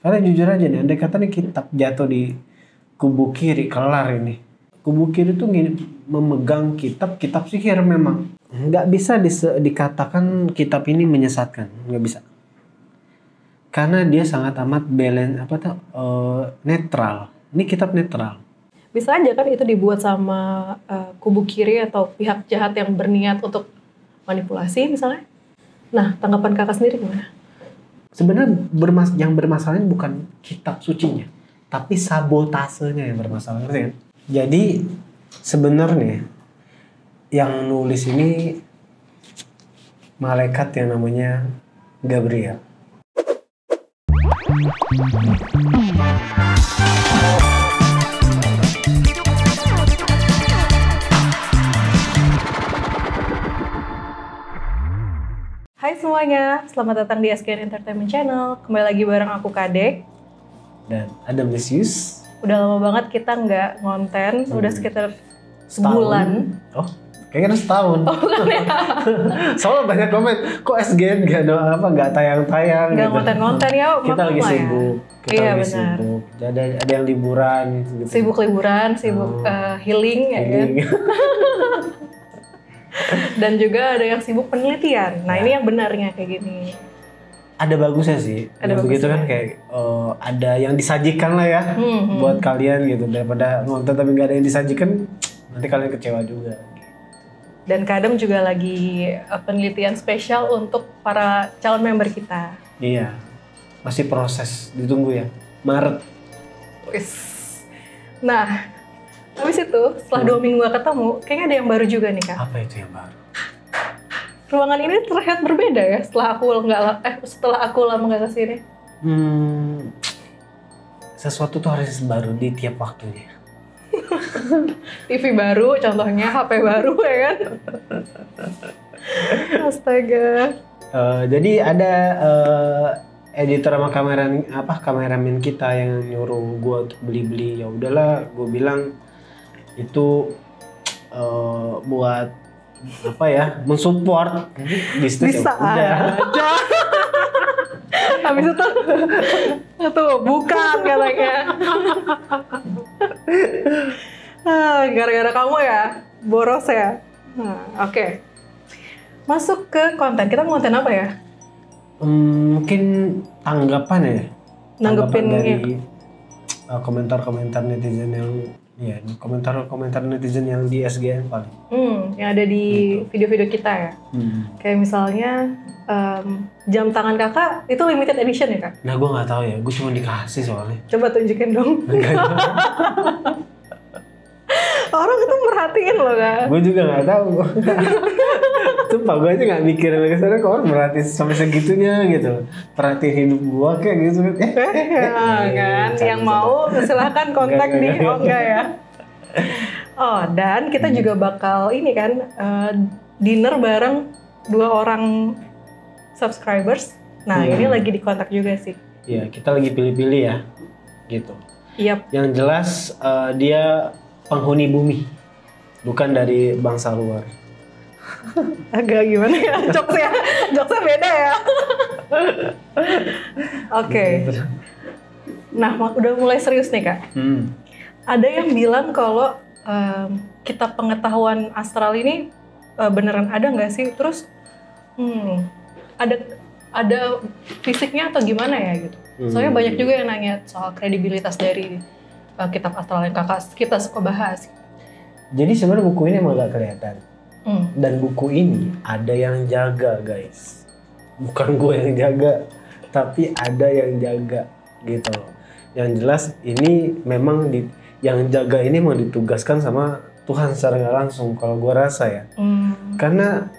Karena jujur aja nih, andai kata nih kitab jatuh di kubu kiri, kelar ini. Kubu kiri tuh memegang kitab sihir memang. Nggak bisa dikatakan kitab ini menyesatkan, nggak bisa. Karena dia sangat amat balance, netral. Ini kitab netral. Bisa aja kan itu dibuat sama kubu kiri atau pihak jahat yang berniat untuk manipulasi misalnya. Nah, tanggapan kakak sendiri gimana? Sebenarnya yang bermasalahnya bukan kitab sucinya, tapi sabotasenya yang bermasalah. Kan? Jadi sebenarnya yang nulis ini malaikat yang namanya Gabriel. Hai semuanya, selamat datang di SKN Entertainment Channel. Kembali lagi bareng aku Kadek Dan Adam Lesius. Udah lama banget kita nggak ngonten, udah sekitar sebulan. Oh, kayaknya setahun. Oh kan ya? Soalnya banyak komen, kok SGN nggak tayang-tayang. Nggak ngonten-ngonten ya, kita lagi ya. sibuk. Kita lagi sibuk. Jadi ada yang liburan. Gitu. Sibuk liburan, sibuk healing ya kan? Dan juga ada yang sibuk penelitian. Nah, ini yang benarnya kayak gini. Ada bagusnya sih. Ada begitu kan kayak ada yang disajikan lah ya buat kalian gitu, daripada nonton tapi nggak ada yang disajikan, nanti kalian kecewa juga. Dan Kadem juga lagi penelitian spesial untuk para calon member kita. Iya. Masih proses, ditunggu ya. Maret. Nah, habis itu setelah 2 minggu gak ketemu, kayaknya ada yang baru juga nih Kak. Apa itu yang baru? Ruangan ini terlihat berbeda ya setelah aku lama gak kesini. Sesuatu tuh harus baru di tiap waktunya. TV baru, contohnya HP baru ya kan. Astaga. Jadi ada editor sama kameramen kita yang nyuruh gue untuk beli. Ya udahlah, gue bilang itu buat mensupport bisnis. Bisa aja. Habis itu tuh bukan katanya. Gara-gara kamu ya, boros ya. Oke. Masuk ke konten. Kita mau konten apa ya? Mungkin tanggapan ya. Nanggepin dari komentar-komentar netizen komentar netizen yang di SGN paling. Yang ada di video-video kita ya. Kayak misalnya jam tangan kakak itu limited edition ya Kak? Nah gue nggak tahu ya, gue cuma dikasih soalnya. Coba tunjukin dong. Orang itu merhatiin loh Kak. Gue juga nggak tahu. Sumpah gue aja nggak mikir lagi sana kok orang merhatiin sampai segitunya gitu. Perhatiin hidup gue kayak gitu. Kan, yang mau silahkan kontak di enggak ya. Oh, dan kita juga bakal ini kan dinner bareng 2 orang subscribers. Nah, ini lagi dikontak juga sih. Iya, kita lagi pilih-pilih ya. Gitu. Yap. Yang jelas dia penghuni bumi. Bukan dari bangsa luar. Agak gimana ya? Jokesnya beda ya. Oke. Nah, udah mulai serius nih Kak. Ada yang bilang kalau kitab pengetahuan astral ini beneran ada nggak sih? Terus ada fisiknya atau gimana ya gitu? Soalnya banyak juga yang nanya soal kredibilitas dari kitab astral yang kita suka bahas. Jadi sebenarnya buku ini emang gak kelihatan. Dan buku ini ada yang jaga guys. Bukan gue yang jaga, tapi ada yang jaga gitu. Yang jelas ini memang yang jaga ini mau ditugaskan sama Tuhan secara nggak langsung kalau gue rasa ya. Karena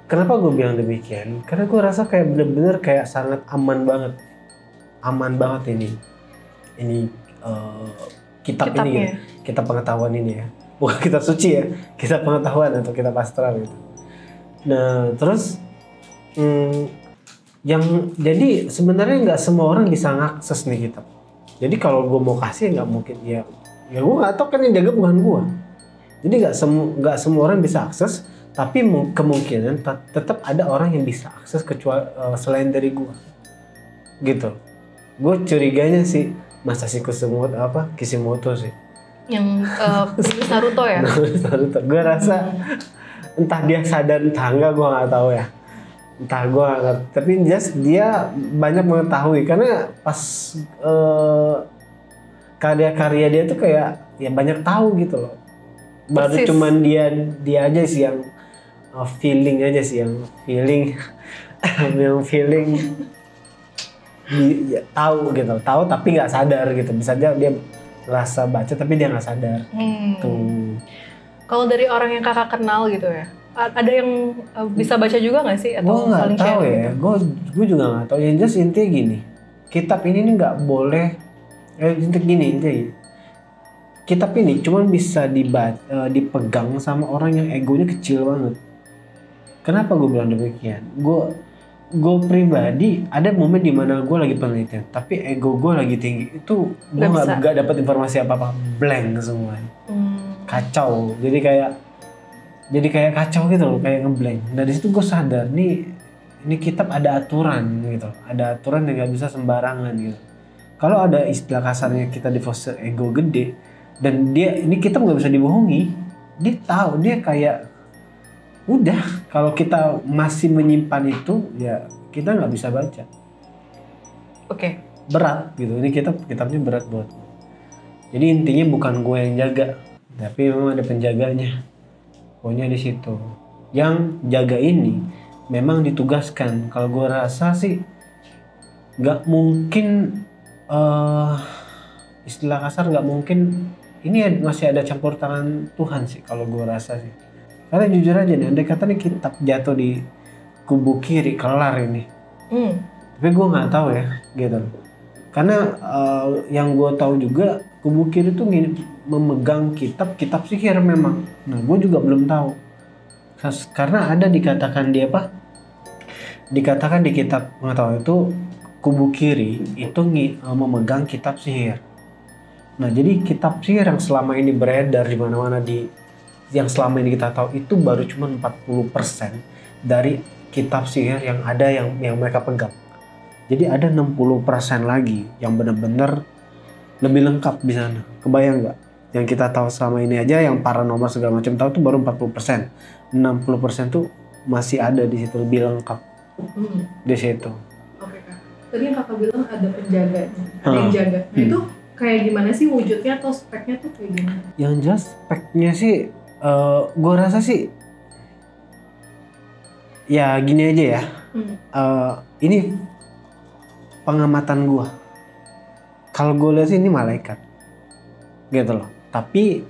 kenapa gue bilang demikian? Karena gue rasa kayak bener-bener kayak sangat aman banget ini kitab ini gitu. Kitab pengetahuan ini ya. Bukan kitab suci ya, kitab pengetahuan atau kitab astral gitu. Nah terus jadi sebenarnya nggak semua orang bisa ngakses nih kitab. Jadi kalau gue mau kasih nggak mungkin ya gue nggak tahu kan yang jaga bukan gue. Jadi nggak semua orang bisa akses, tapi kemungkinan tetap ada orang yang bisa akses kecuali selain dari gue, gitu. Gue curiganya sih Masashi Kishimoto sih. Yang penulis Naruto ya? Naruto. Gue rasa entah dia sadar entah enggak, gue nggak tahu ya. Entah gue nggak ngerti. Tapi just dia banyak mengetahui karena pas karya-karya dia tuh kayak ya banyak tahu gitu loh. Baru Persis. cuman dia aja sih yang feeling aja sih yang feeling ya, tahu gitu, tahu tapi nggak sadar gitu. Bisa aja dia rasa baca tapi dia nggak sadar. Tuh. Kalau dari orang yang kakak kenal gitu ya, ada yang bisa baca juga nggak sih atau Gue nggak saling tahu share ya, gitu? gue juga nggak tahu. Yang jelas intinya gini, kitab ini nih nggak boleh. Intinya gini. Kitab ini cuma bisa dipegang sama orang yang egonya kecil banget. Kenapa gue bilang demikian? Gue pribadi ada momen dimana gue lagi penelitian, tapi ego gue lagi tinggi. Itu gue nggak dapat informasi apa-apa, blank semuanya, kacau. Jadi kayak kacau gitu loh, kayak ngeblank. Dari situ gue sadar nih, ini kitab ada aturan gitu, ada aturan yang nggak bisa sembarangan gitu. Kalau ada istilah kasarnya kita di fase ego gede, dan ini kitab nggak bisa dibohongi. Dia tahu, dia kayak udah, kalau kita masih menyimpan itu ya kita nggak bisa baca. Oke. Berat gitu, ini kitabnya berat buat. Jadi intinya bukan gue yang jaga, tapi memang ada penjaganya. Pokoknya di situ. Yang jaga ini memang ditugaskan. Kalau gue rasa sih nggak mungkin, istilah kasar nggak mungkin. Ini masih ada campur tangan Tuhan sih kalau gue rasa sih. Karena jujur aja nih, andai kata nih kitab jatuh di kubu kiri, kelar ini. Tapi gue nggak tahu ya, gitu. Karena yang gue tahu juga kubu kiri tuh memegang kitab sihir memang. Nah, gue juga belum tahu. Karena ada dikatakan di apa? Dikatakan di kitab pengetahuan itu kubu kiri itu memegang kitab sihir. Nah, jadi kitab sihir yang selama ini beredar di mana-mana yang selama ini kita tahu itu baru cuma 40% dari kitab sihir yang ada yang mereka pegang. Jadi ada 60% lagi yang benar-benar lebih lengkap di sana. Kebayang nggak? Yang kita tahu selama ini aja yang paranormal segala macam tahu tuh baru 40%. 60% tuh masih ada di situ, lebih lengkap. Di situ. Oke, Kak. Tadi yang Kakak bilang ada penjaganya, ada yang jaga. Nah, itu kayak gimana sih wujudnya atau speknya tuh kayak gimana? Yang jelas speknya sih gue rasa sih ya gini aja ya. Ini pengamatan gue. Kalau gue lihat sih ini malaikat, gitu loh. Tapi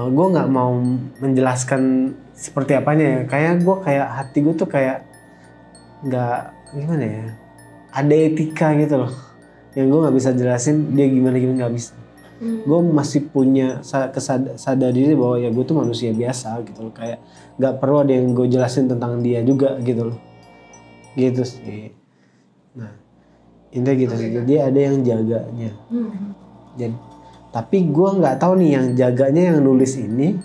gue nggak mau menjelaskan seperti apanya ya. Kayak hati gue tuh kayak nggak gimana ya. Ada etika gitu loh. Yang gue nggak bisa jelasin dia gimana nggak bisa. Gue masih punya sadar diri bahwa ya gue tuh manusia biasa gitu loh, kayak nggak perlu ada yang gue jelasin tentang dia juga gitu loh, gitu sih. Nah intinya gitu sih, jadi ada yang jaganya. Jadi tapi gue nggak tahu nih yang jaganya yang nulis ini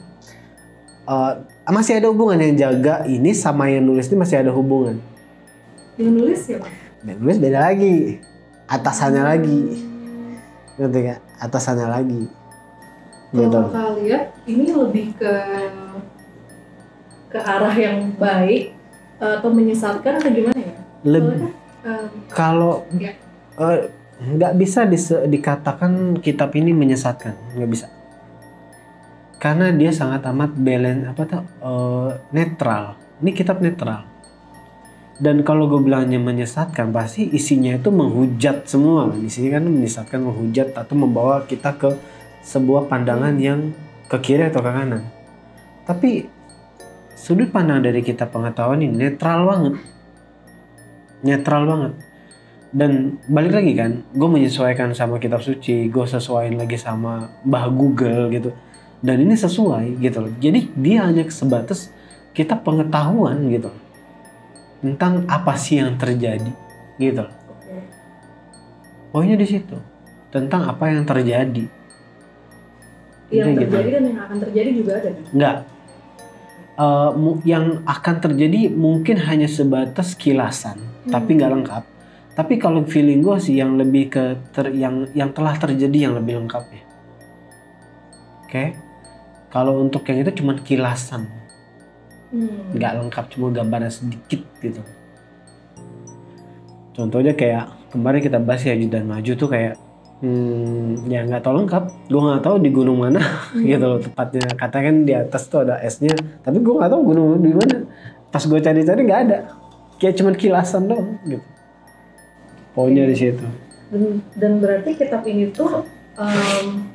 masih ada hubungan, yang jaga ini sama yang nulis ini masih ada hubungan. Yang nulis siapa? Yang nulis beda lagi, atasannya lagi. Ngerti gak? Atasannya lagi. Kalau Kakak lihat ini lebih ke arah yang baik atau menyesatkan atau gimana ya? Lebih kalau nggak bisa dikatakan kitab ini menyesatkan, nggak bisa. Karena dia sangat amat netral. Ini kitab netral. Dan kalau gue bilangnya menyesatkan, pasti isinya itu menghujat semua. Isinya kan menyesatkan, menghujat atau membawa kita ke sebuah pandangan yang ke kiri atau ke kanan. Tapi sudut pandang dari kitab pengetahuan ini netral banget. Netral banget. Dan balik lagi kan, gue menyesuaikan sama kitab suci, gue sesuaiin lagi sama Mbah Google gitu. Dan ini sesuai gitu loh. Jadi dia hanya sebatas kitab pengetahuan gitu loh, tentang apa sih yang terjadi gitu. Poinnya di situ, tentang apa yang terjadi. Yang terjadi gitu. Dan yang akan terjadi juga ada. Enggak. Yang akan terjadi mungkin hanya sebatas kilasan, tapi nggak lengkap. Tapi kalau feeling gue sih yang lebih ke yang telah terjadi yang lebih lengkap ya. Oke. Kalau untuk yang itu cuma kilasan. Nggak lengkap, cuma gambaran sedikit gitu. Contohnya kayak kemarin kita bahas ya Ajudan Maju tuh kayak ya nggak tahu lengkap. Gue nggak tahu di gunung mana gitu loh tepatnya. Katakan di atas tuh ada esnya, tapi gue nggak tahu gunung di mana. Pas gue cari-cari nggak ada, kayak cuma kilasan doang gitu. Poinnya di situ. Dan berarti kitab ini tuh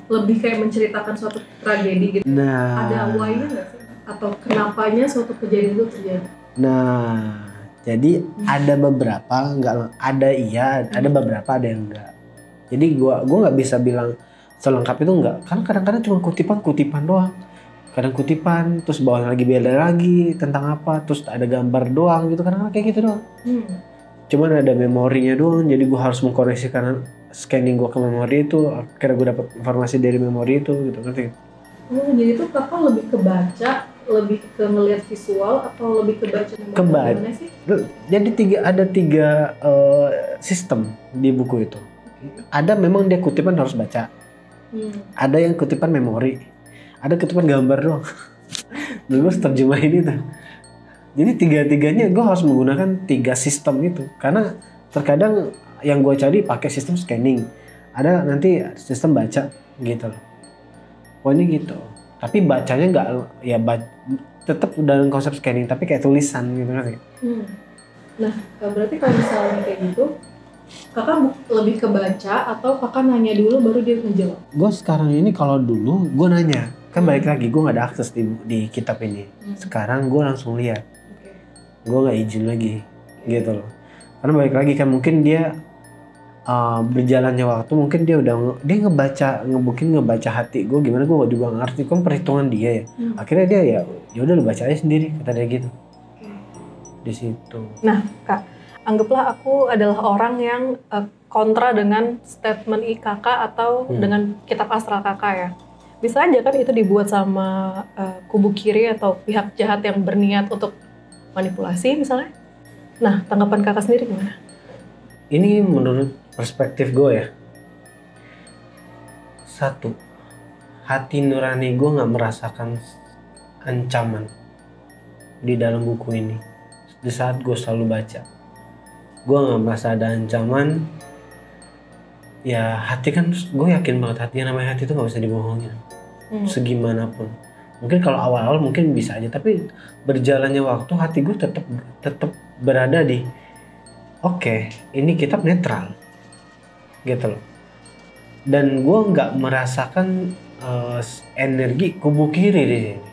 lebih kayak menceritakan suatu tragedi gitu. Nah, ada why-nya nggak sih? Atau kenapanya suatu kejadian itu terjadi? Nah, jadi ada beberapa, nggak ada iya, ada beberapa ada yang enggak. Jadi gua nggak bisa bilang selengkap itu enggak, karena kadang-kadang cuma kutipan doang. Kadang kutipan, terus bawahnya lagi beda lagi tentang apa, terus ada gambar doang gitu, kadang-kadang kayak gitu doang. Cuman ada memorinya doang, jadi gua harus mengkoreksi karena scanning gua ke memori itu, akhirnya gua dapat informasi dari memori itu gitu, ngerti? Jadi itu kakak lebih ke baca, lebih ke ngelihat visual, atau lebih ke baca gimana sih? Jadi ada tiga sistem di buku itu. Ada memang dia kutipan harus baca. Ada yang kutipan memori. Ada kutipan gambar doang. Dulu terjemahin itu. Jadi tiga-tiganya gue harus menggunakan tiga sistem itu. Karena terkadang yang gue cari pakai sistem scanning. Ada nanti sistem baca gitu loh. Pokoknya gitu. Tapi bacanya nggak ya tetap dalam konsep scanning tapi kayak tulisan gitu kan. Nah, berarti kalau misalnya kayak gitu, kakak lebih ke baca atau kakak nanya dulu baru dia ngejawab? Gue sekarang ini kalau dulu gue nanya, kan balik lagi gue nggak ada akses di kitab ini. Sekarang gue langsung lihat, gue nggak izin lagi gitu loh. Karena balik lagi kan mungkin dia berjalannya waktu, mungkin dia ngebaca hati gue gimana, gue juga ngerti kan perhitungan dia ya. Akhirnya dia ya udah lu baca aja sendiri, kata dia gitu. Di situ. Nah kak, anggaplah aku adalah orang yang kontra dengan statement kakak atau dengan kitab astral kakak ya. Bisa aja kan itu dibuat sama kubu kiri atau pihak jahat yang berniat untuk manipulasi misalnya. Nah, tanggapan kakak sendiri gimana? Ini menurut perspektif gue ya. Satu, hati nurani gue nggak merasakan ancaman di dalam buku ini. Di saat gue selalu baca, gue nggak merasa ada ancaman. Ya hati kan, gue yakin banget hati, yang namanya hati itu nggak bisa dibohongin. Segimanapun. Mungkin kalau awal-awal mungkin bisa aja, tapi berjalannya waktu hati gue tetap berada di oke, ini kitab netral gitu loh. Dan gue nggak merasakan energi kubu kiri di sini.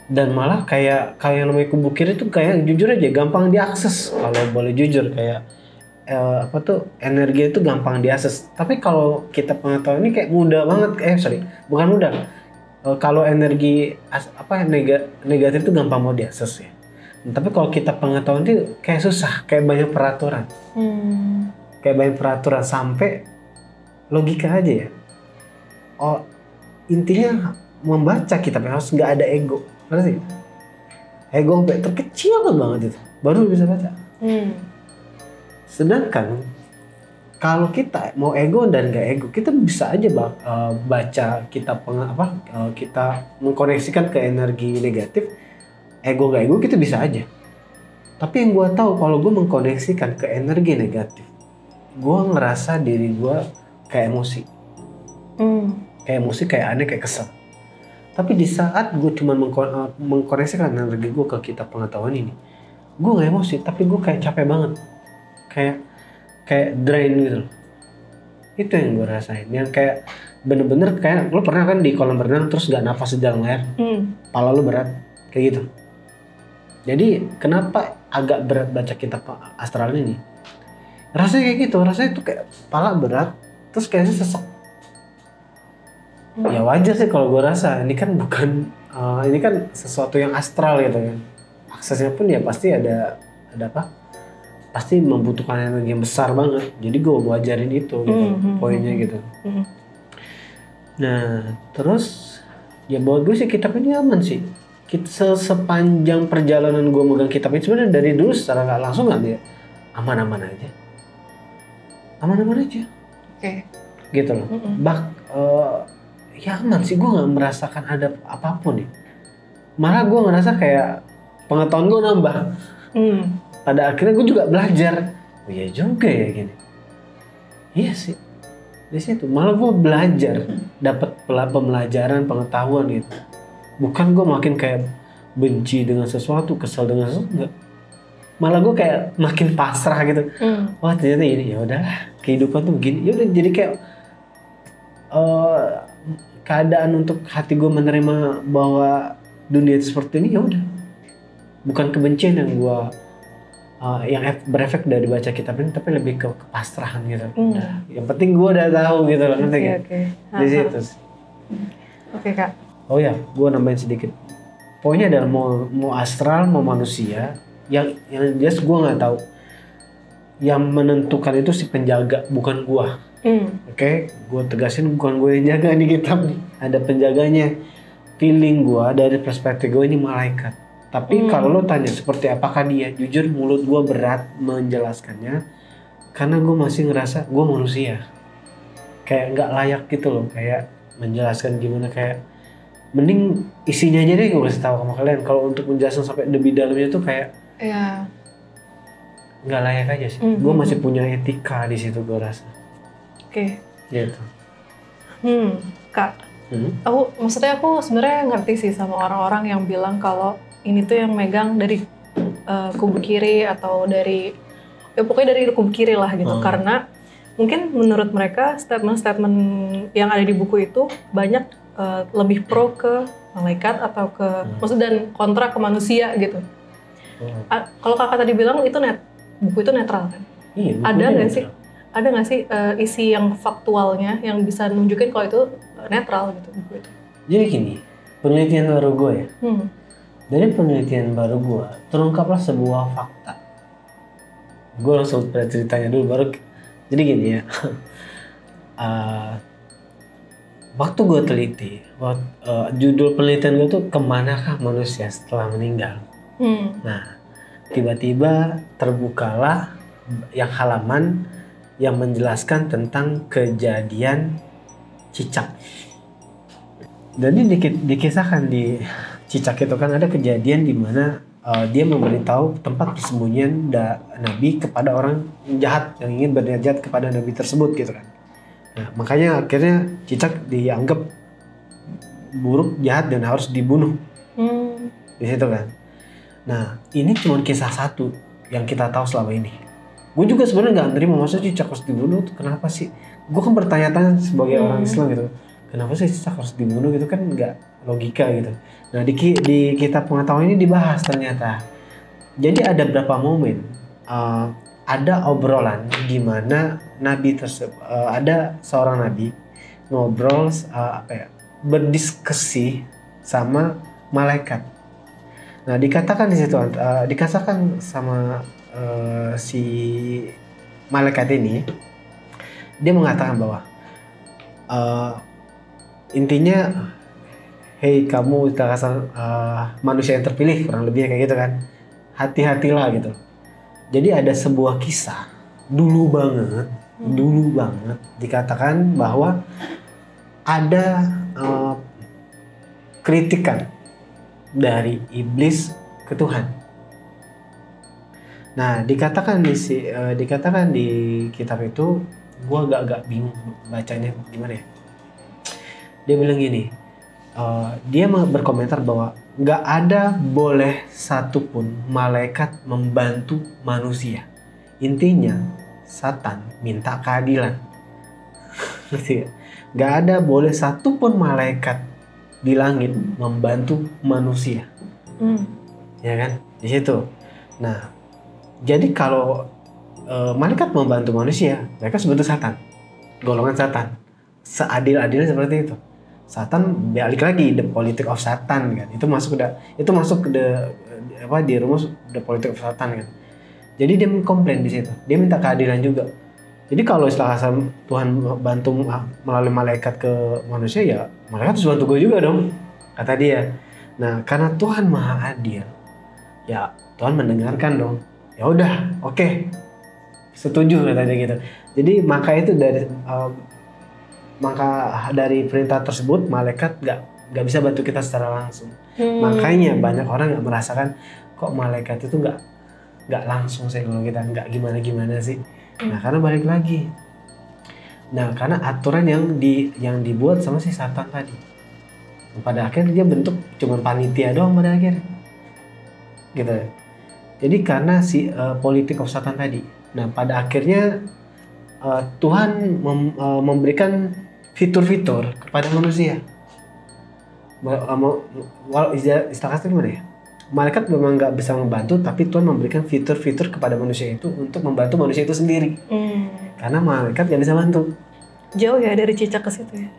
Dan malah kayak namanya kubu kiri tuh kayak jujur aja gampang diakses, kalau boleh jujur, kayak energi itu gampang diakses. Tapi kalau kitab pengetahuan ini kayak mudah banget, bukan mudah. Kalau energi negatif itu gampang mau diakses ya. Tapi kalau kitab pengetahuan itu kayak susah, kayak banyak peraturan. Kayak banyak peraturan sampai logika aja ya. Intinya membaca kitab harus nggak ada ego. Ngerti? Ego sampai terkecil banget itu, baru bisa baca. Sedangkan kalau kita mau ego dan nggak ego, kita bisa aja baca kitab kita mengkoneksikan ke energi negatif. Ego nggak ego kita bisa aja. Tapi yang gue tahu kalau gue mengkoneksikan ke energi negatif, gue ngerasa diri gue kayak emosi. Kayak emosi, kayak aneh, kayak kesel. Tapi di saat gue cuma mengkoneksikan energi gue ke kitab pengetahuan ini, gue nggak emosi, tapi gue kayak capek banget, kayak drain gitu. Itu yang gue rasain, yang kayak bener-bener kayak lo pernah kan di kolam renang terus gak nafas di dalam air, kepala lo berat, kayak gitu. Jadi kenapa agak berat baca kitab astral ini? Rasanya kayak gitu, rasanya tuh kayak kepala berat, terus kayaknya sesek. Ya wajar sih kalau gue rasa, ini kan bukan, ini kan sesuatu yang astral gitu kan. Aksesnya pun ya pasti ada apa? Pasti membutuhkan energi yang besar banget. Jadi gue ajarin itu gitu, poinnya gitu. Nah, terus ya buat gue sih kitab ini aman sih. Sepanjang perjalanan gue megang kitab ini sebenarnya dari dulu secara nggak langsung aman-aman aja. Aman-aman aja. Oke. Gitu loh. Ya aman sih, gue nggak merasakan ada apapun nih. Malah gue ngerasa kayak pengetahuan gue nambah. Pada akhirnya gue juga belajar. Oh iya juga ya gini. Iya sih. Di situ malah gue belajar, dapat pembelajaran, pengetahuan gitu. Bukan gue makin kayak benci dengan sesuatu, kesel dengan sesuatu, enggak. Malah gue kayak makin pasrah gitu. Wah ternyata ini, ya udahlah, kehidupan tuh begini. Ya udah, jadi kayak keadaan untuk hati gue menerima bahwa dunia itu seperti ini, ya udah. Bukan kebencian yang gue yang berefek dari baca kitab ini, tapi lebih ke kepasrahan gitu. Nah, yang penting gue udah tahu gitu loh, nanti di situ. Oke Kak. Oh ya, gue nambahin sedikit. Poinnya adalah mau astral, mau manusia, yang jelas gue nggak tahu. Yang menentukan itu si penjaga, bukan gue. Oke, gue tegasin bukan gue yang jaga nih kitab nih. Ada penjaganya. Feeling gue dari perspektif gue ini malaikat. Tapi kalau lo tanya seperti apakah dia, jujur mulut gue berat menjelaskannya. Karena gue masih ngerasa gue manusia. Kayak nggak layak gitu loh, kayak menjelaskan gimana, kayak mending isinya aja deh gue kasih tahu sama kalian. Kalau untuk menjelaskan sampai lebih dalamnya tuh kayak nggak layak aja sih. Gue masih punya etika di situ gue rasa. Oke. Gitu. Kak, maksudnya aku sebenarnya ngerti sih sama orang-orang yang bilang kalau ini tuh yang megang dari kubu kiri atau dari ya pokoknya dari kubu kiri lah gitu. Karena mungkin menurut mereka statement-statement yang ada di buku itu banyak lebih pro ke malaikat atau ke maksud dan kontra ke manusia gitu. Kalau kakak tadi bilang itu buku itu netral kan? Iya, Ada nggak sih isi yang faktualnya yang bisa nunjukin kalau itu netral gitu buku itu? Jadi gini, penelitian baru gue ya. Dari penelitian baru gue terungkaplah sebuah fakta. Gue langsung pada ceritanya dulu baru. Jadi gini ya. Waktu gue teliti, judul penelitian gue tuh kemanakah manusia setelah meninggal. Nah, tiba-tiba terbukalah yang halaman yang menjelaskan tentang kejadian cicak. Jadi dikisahkan di cicak itu kan ada kejadian di mana dia memberitahu tempat persembunyian Nabi kepada orang jahat yang ingin berniat jahat kepada Nabi tersebut gitu kan. Nah, makanya akhirnya cicak dianggap buruk, jahat dan harus dibunuh. Di situ kan. Nah, ini cuma kisah satu yang kita tahu selama ini. Gue juga sebenarnya nggak nerima, maksudnya cicak harus dibunuh tuh kenapa sih? Gue kan bertanya-tanya sebagai orang Islam gitu, kenapa sih cicak harus dibunuh gitu kan nggak logika gitu. Nah di kitab pengetahuan ini dibahas ternyata. Jadi ada berapa momen, ada obrolan di mana Nabi tersebut, ada seorang Nabi ngobrol berdiskusi sama malaikat. Nah dikatakan di situ, dikatakan sama si malaikat ini, dia mengatakan bahwa intinya, hei kamu manusia yang terpilih, kurang lebih kayak gitu kan, hati-hatilah gitu. Jadi ada sebuah kisah dulu banget dikatakan bahwa ada kritikan dari iblis ke Tuhan. Nah, dikatakan di kitab itu, gua agak bingung bacanya gimana ya. Dia bilang gini, dia berkomentar bahwa nggak ada boleh satupun malaikat membantu manusia. Intinya, Satan minta keadilan. Nggak ada boleh satupun malaikat di langit membantu manusia. Ya kan? Di situ. Nah, jadi kalau malaikat membantu manusia, mereka sebetulnya Satan, golongan Satan. Seadil-adilnya seperti itu. Satan balik lagi, the politic of Satan kan. Itu masuk ke di rumus the politic of Satan kan. Jadi dia mengkomplain di situ. Dia minta keadilan juga. Jadi kalau istilah Tuhan bantu melalui malaikat ke manusia, ya malaikat harus bantu gue juga dong, kata dia. Nah, karena Tuhan Maha Adil, ya Tuhan mendengarkan dong. Ya udah, oke. setuju katanya gitu. Jadi maka dari perintah tersebut malaikat nggak bisa bantu kita secara langsung. Makanya banyak orang nggak merasakan kok malaikat itu nggak langsung sih kalau kita nggak gimana sih. Nah karena balik lagi. Nah karena aturan yang dibuat sama si Satan tadi. Pada akhirnya dia bentuk cuma panitia doang pada akhirnya. Gitu. Jadi karena si politik of Satan tadi. Nah pada akhirnya Tuhan memberikan fitur-fitur kepada manusia. Istilahnya gimana ya? Malaikat memang nggak bisa membantu, tapi Tuhan memberikan fitur-fitur kepada manusia itu untuk membantu manusia itu sendiri. Karena malaikat nggak bisa bantu. Jauh ya dari cicak ke situ ya.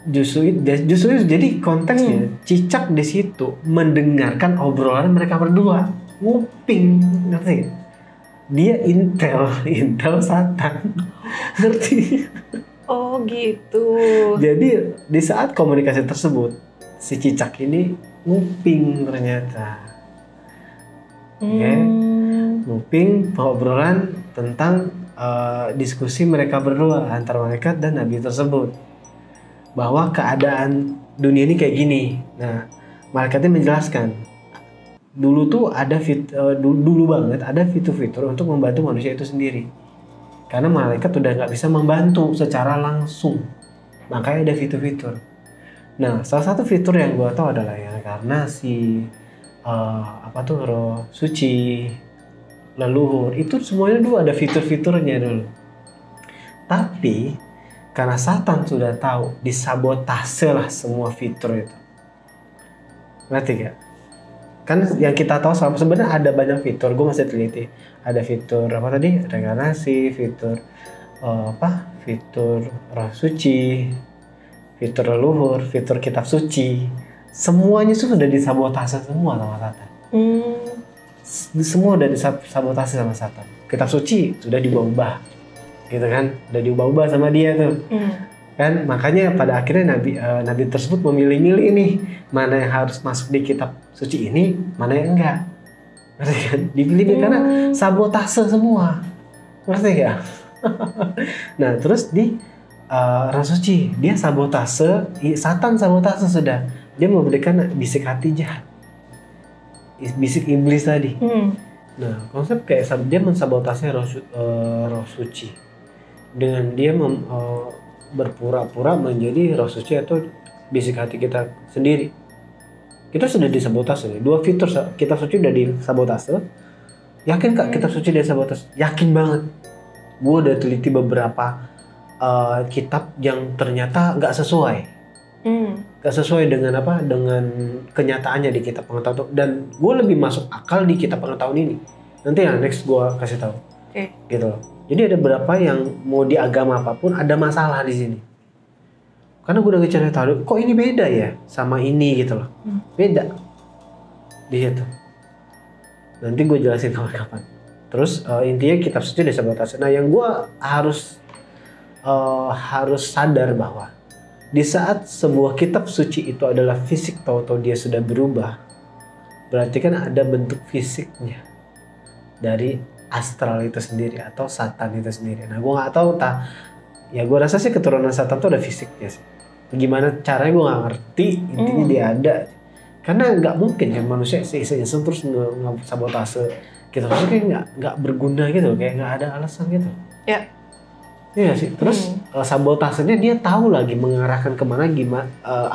Justru jadi konteksnya cicak di situ mendengarkan obrolan mereka berdua, nguping, ngerti? Dia intel Satan, ngerti? Oh gitu. Jadi di saat komunikasi tersebut si cicak ini nguping ternyata, nguping obrolan tentang diskusi mereka berdua antara malaikat dan nabi tersebut. Bahwa keadaan dunia ini kayak gini. Nah, malaikatnya menjelaskan. Dulu tuh ada dulu banget ada fitur-fitur untuk membantu manusia itu sendiri. Karena malaikat udah nggak bisa membantu secara langsung. Makanya ada fitur-fitur. Nah, salah satu fitur yang gue tahu adalah ya karena si roh suci, leluhur, itu semuanya dulu ada fitur-fiturnya dulu. Tapi karena Satan sudah tahu, disabotase lah semua fitur itu. Ngerti gak? Kan yang kita tahu sebenarnya ada banyak fitur, gue masih teliti. Ada fitur apa tadi? Reinkarnasi, fitur fitur roh suci, fitur leluhur, fitur kitab suci. Semuanya itu sudah disabotase semua sama Satan. Semua udah disabotase sama Satan. Kitab suci sudah diubah-ubah. Gitu kan, udah diubah-ubah sama dia tuh. Kan makanya pada akhirnya nabi tersebut memilih-milih nih mana yang harus masuk di kitab suci ini, mana yang enggak. Ngerti kan? Dipilih karena sabotase semua. Ngerti gak? Nah, terus di roh suci dia sabotase, Satan sabotase sudah. Dia memberikan bisik hati jahat. Bisik iblis tadi. Nah, konsep kayak dia mensabotase roh suci. Dengan dia berpura-pura menjadi roh suci atau bisik hati kita sendiri. Kita sudah disabotase. 2 fitur kitab suci udah disabotase. Yakin kak kitab suci disabotase? Yakin banget. Gue udah teliti beberapa kitab yang ternyata nggak sesuai. Nggak sesuai dengan dengan kenyataannya di kitab pengetahuan. Dan gue lebih masuk akal di kitab pengetahuan ini. Nanti yang next gue kasih tahu. Gitu loh. Jadi ada beberapa yang mau di agama apapun ada masalah di sini. Karena gue udah cari tahu, kok ini beda ya sama ini gitu loh. Beda di situ. Nanti gue jelasin kapan-kapan. Terus intinya kitab suci disabotase. Nah yang gue harus sadar bahwa di saat sebuah kitab suci itu adalah fisik, tahu-tahu dia sudah berubah, berarti kan ada bentuk fisiknya dari astral itu sendiri atau Satan itu sendiri. Nah gue nggak tahu ya gue rasa sih keturunan Satan tuh ada fisiknya sih. Gimana caranya gue nggak ngerti, intinya dia ada. Karena nggak mungkin kan manusia iseng-iseng terus sabotase gitu. Kayak nggak berguna gitu, kayak nggak ada alasan gitu. Ya. Iya sih. Terus sabotasenya dia tahu lagi mengarahkan kemana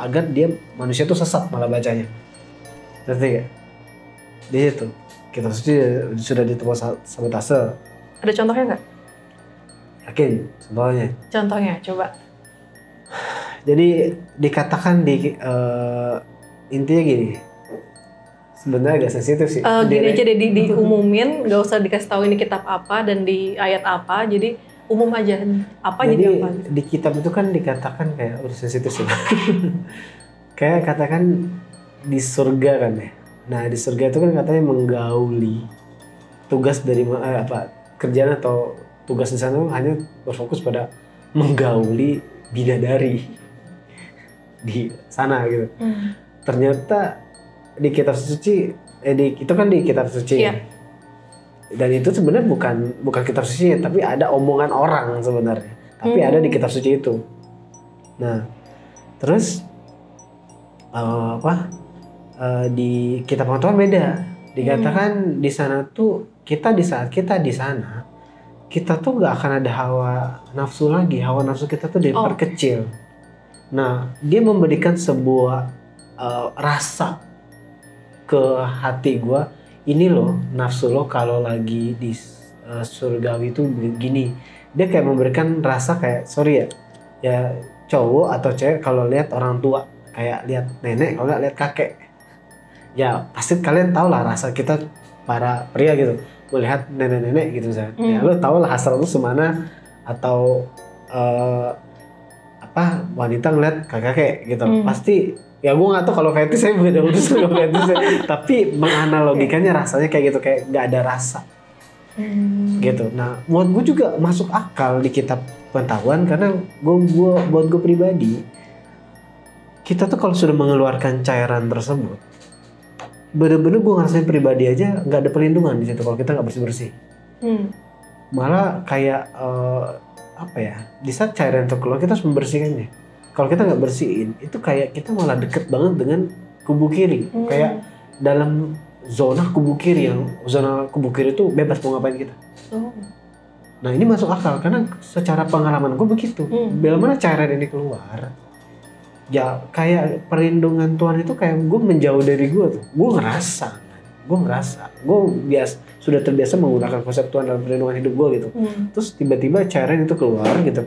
agar dia manusia tuh sesat malah bacanya. Ngerti gak? Di situ. Kitab suci sudah ditebak sabotase. Ada contohnya nggak? Yakin, contohnya. Contohnya, coba. Jadi dikatakan intinya gini. Sebenarnya agak sensitif sih. Gini aja deh diumumin, nggak usah dikasih tahu ini kitab apa dan di ayat apa. Jadi umum aja apa jadi apa. Di kitab itu kan dikatakan kayak udah sensitif sih. Kayak katakan di surga kan ya. Nah di surga itu kan katanya menggauli tugas dari kerjaan atau tugas di sana hanya berfokus pada menggauli bidadari di sana gitu. Ternyata di kitab suci itu kan di kitab suci. Dan itu sebenarnya bukan kitab suci, tapi ada omongan orang sebenarnya. Tapi ada di kitab suci itu. Nah, terus di kitab pengetahuan beda. Dikatakan di sana tuh di saat kita di sana, kita tuh nggak akan ada hawa nafsu lagi. Hawa nafsu kita tuh diperkecil. Nah, dia memberikan sebuah rasa ke hati gue. Ini loh nafsu lo kalau lagi di surgawi itu begini. Dia kayak memberikan rasa kayak ya cowok atau cewek kalau lihat orang tua, kayak lihat nenek, kalau nggak lihat kakek, ya pasti kalian tahu lah rasa kita para pria gitu melihat nenek-nenek gitu kan. Ya lo tau lah hasrat lo semana, atau wanita ngeliat kakek gitu. Pasti ya gue nggak tahu kalau fetish, saya beda urus kalau fetish, tapi menganalogikannya rasanya kayak gitu, kayak nggak ada rasa. Gitu. Nah, buat gue juga masuk akal di kitab pengetahuan, karena buat gue pribadi, kita tuh kalau sudah mengeluarkan cairan tersebut, bener-bener gue ngerasain pribadi aja nggak ada perlindungan di situ kalau kita nggak bersih-bersih. Malah kayak di saat cairan itu keluar kita harus membersihkannya. Kalau kita nggak bersihin, itu kayak kita malah deket banget dengan kubu kiri, kayak dalam zona kubu kiri itu bebas mau ngapain kita. Nah, ini masuk akal karena secara pengalaman gue begitu. Bila mana cairan ini keluar, ya kayak perlindungan Tuhan itu kayak gue menjauh dari gue tuh. Gue ngerasa, gue sudah terbiasa menggunakan konsep Tuhan dalam perlindungan hidup gue gitu. Terus tiba-tiba cairan itu keluar gitu,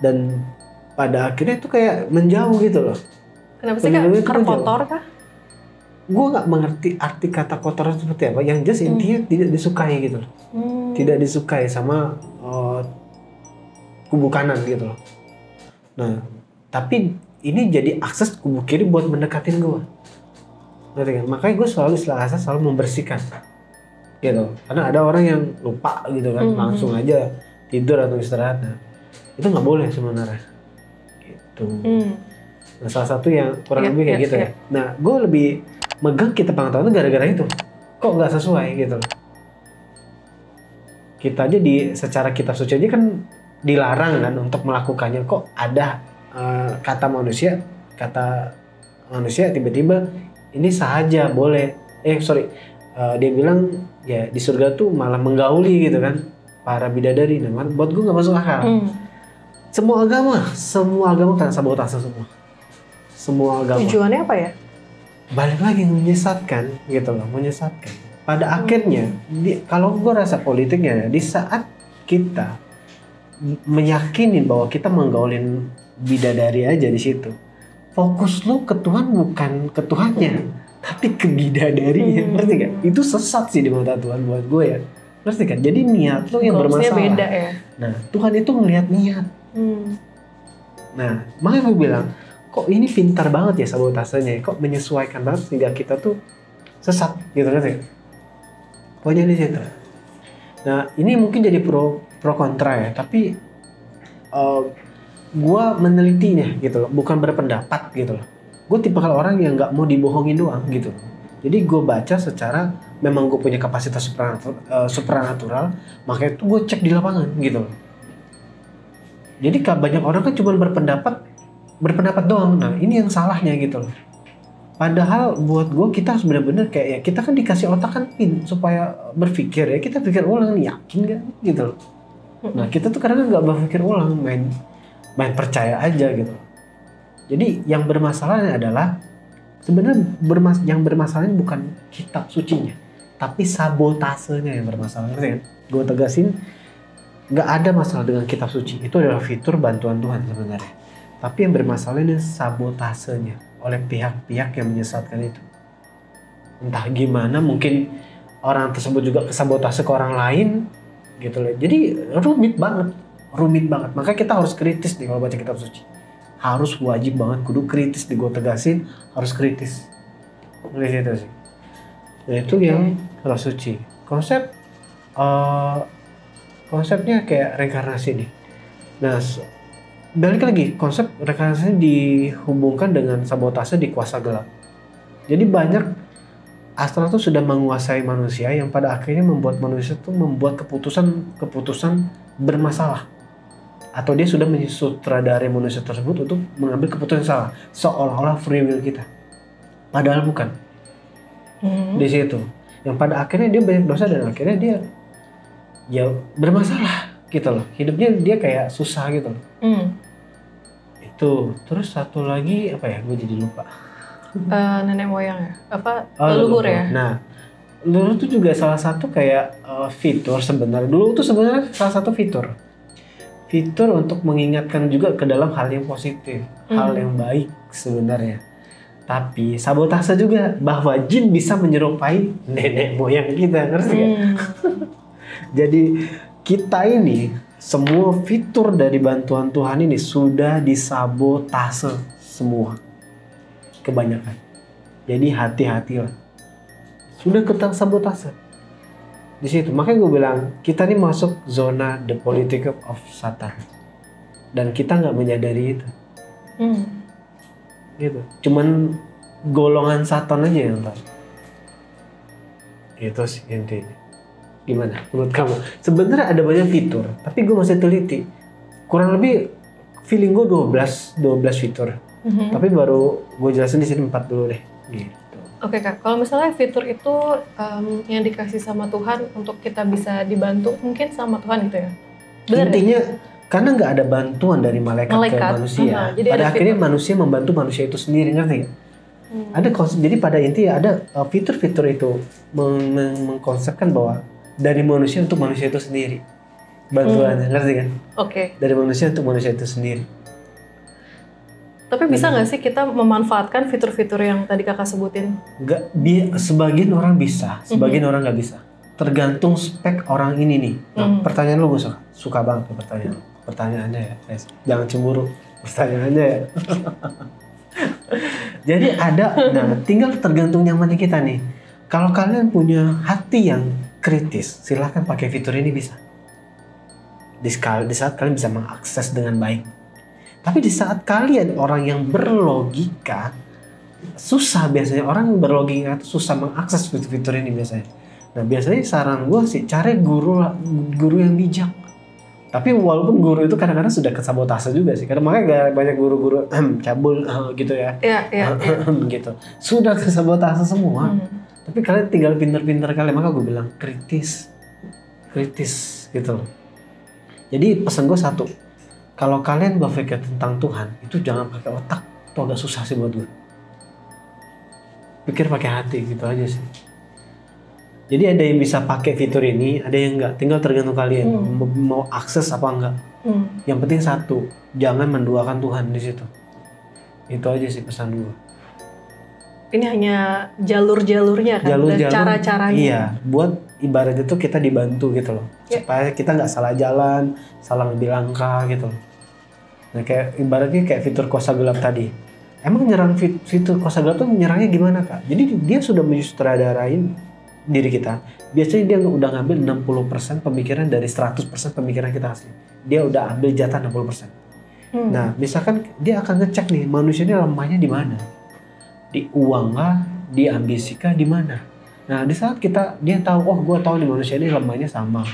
dan pada akhirnya itu kayak menjauh gitu loh. Kenapa sih Kak? Kotor kah? Gue nggak mengerti arti kata kotor seperti apa. Yang jelas intinya tidak disukai gitu loh. Tidak disukai sama kubu kanan gitu loh. Nah, tapi ini jadi akses kubu kiri buat mendekatin gue. Ngerti kan? Makanya gue selalu membersihkan gitu. Karena ada orang yang lupa gitu kan, langsung aja tidur atau istirahat. Nah, itu nggak boleh sebenarnya gitu. Nah, salah satu yang kurang lebih kayak gitu ya. Nah, gue lebih megang kitab pengetahuan itu gara-gara itu. Kok nggak sesuai gitu. Kita aja secara kitab suci aja kan dilarang kan untuk melakukannya. Kok ada kata manusia tiba-tiba ini saja boleh. Dia bilang ya di surga tuh malah menggauli gitu kan para bidadari. Nah, buat gue nggak masuk akal. Semua agama kan sabotase semua agama. Tujuannya apa ya? Balik lagi menyesatkan gitu loh, menyesatkan. Pada akhirnya, kalau gue rasa politiknya, di saat kita meyakinin bahwa kita menggaulin bidadari aja di situ, fokus lu ke Tuhan bukan ke Tuhannya, tapi ke bidadarinya, ngerti kan? Itu sesat sih di mata Tuhan buat gue ya, ngerti kan? Jadi niat lu yang bermasalah. Beda ya. Nah, Tuhan itu ngelihat niat. Nah, makanya gue bilang, kok ini pintar banget ya sabotasenya, kok menyesuaikan banget sehingga kita tuh sesat gitu kan ya. Pokoknya di situ. Nah, ini mungkin jadi pro kontra ya, tapi gue menelitinya gitu loh, bukan berpendapat gitu loh. Gue tipe orang yang nggak mau dibohongin doang gitu. Jadi gue baca secara memang gue punya kapasitas supranatural, makanya itu gue cek di lapangan gitu loh. Jadi banyak orang kan cuma berpendapat doang. Nah, ini yang salahnya gitu loh. Padahal buat gue kita harus benar-benar kayak ya kita kan dikasih otak kan supaya berpikir ya, kita pikir ulang nih, yakin gak gitu loh. Nah, kita tuh kadang nggak berpikir ulang, main percaya aja gitu. Jadi yang bermasalahnya adalah sebenarnya yang bermasalahnya bukan kitab sucinya, tapi sabotasenya yang bermasalah. Kan? Gue tegasin, nggak ada masalah dengan kitab suci. Itu adalah fitur bantuan Tuhan sebenarnya. Tapi yang bermasalah ini sabotasenya oleh pihak-pihak yang menyesatkan itu. Entah gimana, mungkin orang tersebut juga kesabotase ke orang lain gitu loh. Jadi rumit banget. Makanya kita harus kritis nih kalau baca kitab suci. Harus wajib banget, kudu kritis nih, gue tegasin, harus kritis. Dari situ sih. Nah, itu yang kitab suci. Konsepnya kayak reinkarnasi nih. Nah, balik lagi, konsep reinkarnasi dihubungkan dengan sabotase di kuasa gelap. Jadi banyak astral tuh sudah menguasai manusia yang pada akhirnya membuat manusia tuh membuat keputusan bermasalah. Atau dia sudah mensutradari manusia tersebut untuk mengambil keputusan yang salah, seolah-olah free will kita. Padahal bukan. Di situ. Yang pada akhirnya dia banyak dosa dan akhirnya dia ya bermasalah gitu loh. Hidupnya dia kayak susah gitu loh. Itu. Terus satu lagi apa ya? Gue jadi lupa. Nenek moyang ya? Leluhur ya? Nah, leluhur itu juga salah satu kayak fitur sebenarnya. Dulu tuh sebenarnya salah satu fitur untuk mengingatkan juga ke dalam hal yang positif, hal yang baik sebenarnya. Tapi sabotase juga bahwa jin bisa menyerupai nenek moyang kita, ngerti gak? Jadi kita ini semua fitur dari bantuan Tuhan ini sudah disabotase semua, kebanyakan. Jadi hati-hatilah, sudah kita sabotase. Di situ makanya gue bilang kita nih masuk zona the politics of Satan dan kita nggak menyadari itu. Gitu, cuman golongan Satan aja yang tahu. Itu sih intinya. Gimana menurut kamu? Sebenarnya ada banyak fitur, tapi gue masih teliti. Kurang lebih feeling gue 12 fitur. Tapi baru gue jelasin di sini 4 dulu deh. Gitu. Oke Kak, kalau misalnya fitur itu yang dikasih sama Tuhan untuk kita bisa dibantu mungkin sama Tuhan gitu ya? Benar intinya ya? Karena nggak ada bantuan dari malaikat ke manusia. Pada akhirnya manusia membantu manusia itu sendiri, ngerti nggak? Ada jadi pada intinya ada fitur-fitur itu mengkonsepkan bahwa dari manusia untuk manusia itu sendiri bantuannya, ngerti kan? Oke. Dari manusia untuk manusia itu sendiri. Tapi bisa nggak sih kita memanfaatkan fitur-fitur yang tadi kakak sebutin? Nggak, sebagian orang bisa, sebagian orang nggak bisa. Tergantung spek orang ini nih. Nah, pertanyaan lu gue suka banget pertanyaannya ya, guys. Jangan cemburu pertanyaannya ya. Jadi nah tinggal tergantung nyamannya kita nih. Kalau kalian punya hati yang kritis, silahkan pakai fitur ini bisa. Di saat kalian bisa mengakses dengan baik. Tapi di saat kalian orang yang berlogika, susah biasanya orang berlogika itu susah mengakses fitur-fitur ini biasanya. Nah biasanya saran gue sih cari guru yang bijak. Tapi walaupun guru itu kadang-kadang sudah kesabotase juga sih. Karena makanya banyak guru-guru cabul gitu ya. Iya. Gitu. Sudah kesabotase semua. Tapi kalian tinggal pintar-pintar kalian. Maka gue bilang kritis gitu. Jadi pesan gue satu. Kalau kalian berpikir tentang Tuhan, itu jangan pakai otak. Itu agak susah sih buat gue. Pikir pakai hati gitu aja sih. Jadi ada yang bisa pakai fitur ini, ada yang enggak. Tinggal tergantung kalian mau akses apa enggak. Yang penting satu, jangan menduakan Tuhan di situ. Itu aja sih pesan gue. Ini hanya jalur-jalurnya kan, dan cara-caranya. Iya, buat ibarat itu kita dibantu gitu loh. Supaya kita nggak salah jalan, salah ngambil langkah gitu loh. Nah kayak ibaratnya kayak fitur kuasa gelap tadi. Emang nyerang fitur kuasa gelap tuh nyerangnya gimana Kak? Jadi dia sudah menyutradarain diri kita. Biasanya dia udah ngambil 60% pemikiran dari 100% pemikiran kita asli. Dia udah ambil jatah 60%. Nah misalkan dia akan ngecek nih manusia ini lemahnya di mana? Di uang kah? Di ambisi kah? Di mana? Nah di saat dia tahu, oh gue tahu nih manusia ini lemahnya sama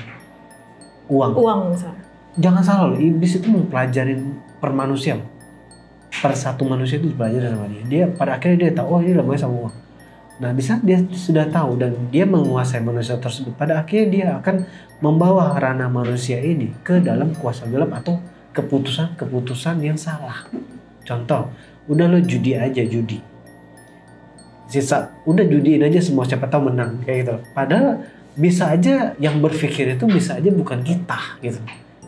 uang misalnya. Jangan salah loh, iblis itu mempelajarin per manusia. Per satu manusia itu dipelajari sama dia. Dia pada akhirnya dia tahu, oh ini lemahnya sama uang. Nah di saat dia sudah tahu dan dia menguasai manusia tersebut, pada akhirnya dia akan membawa ranah manusia ini ke dalam kuasa gelap atau keputusan yang salah. Contoh, udah lo judi aja. Udah judiin aja semua, siapa tahu menang kayak gitu. Padahal bisa aja yang berpikir itu bisa aja bukan kita gitu.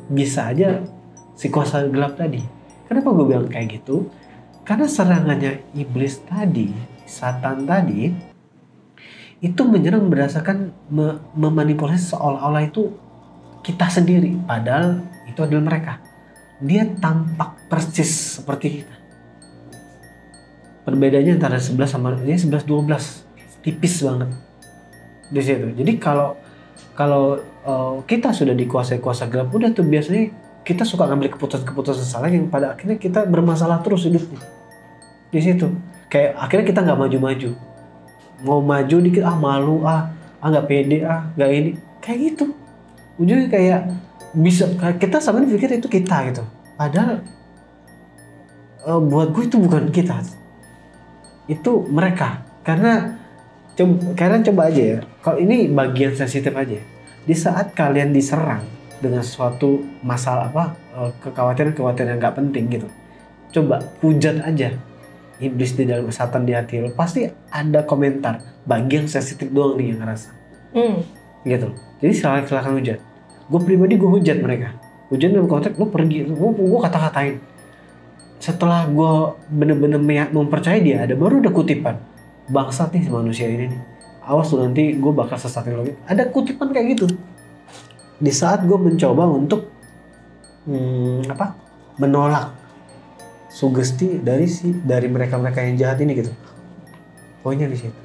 Bisa aja si kuasa gelap tadi. Kenapa gue bilang kayak gitu? Karena serangannya iblis tadi, Satan tadi, itu menyerang berdasarkan memanipulasi seolah-olah itu kita sendiri. Padahal itu adalah mereka. Dia tampak persis seperti kita. Perbedaannya antara 11 sama ini 11-12. Tipis banget. Di situ. Jadi kalau kita sudah dikuasai kuasa gelap, udah tuh biasanya kita suka ngambil keputusan salah yang pada akhirnya kita bermasalah terus hidupnya. Di situ. Kayak akhirnya kita nggak maju-maju. mau maju dikit malu nggak pede nggak ini kayak gitu. Ujungnya kayak bisa kita sama pikir itu kita gitu. Padahal buat gue itu bukan kita, itu mereka. Karena coba aja ya, kalau ini bagian sensitif aja. Di saat kalian diserang dengan suatu masalah kekhawatiran yang nggak penting gitu, coba hujat aja iblis di dalam, setan di hati lo, pasti ada komentar. Bagian sensitif doang nih yang ngerasa gitu. Jadi silakan hujat. Gue pribadi gue hujat mereka, hujat dalam konteks lo pergi, gue kata-katain. Setelah gue bener-bener mempercayai dia, baru ada kutipan, bangsat nih manusia ini nih, awas lu nanti gue bakal sesatin lo. Ada kutipan kayak gitu. Di saat gue mencoba untuk menolak sugesti dari mereka yang jahat ini gitu. Poinnya di situ.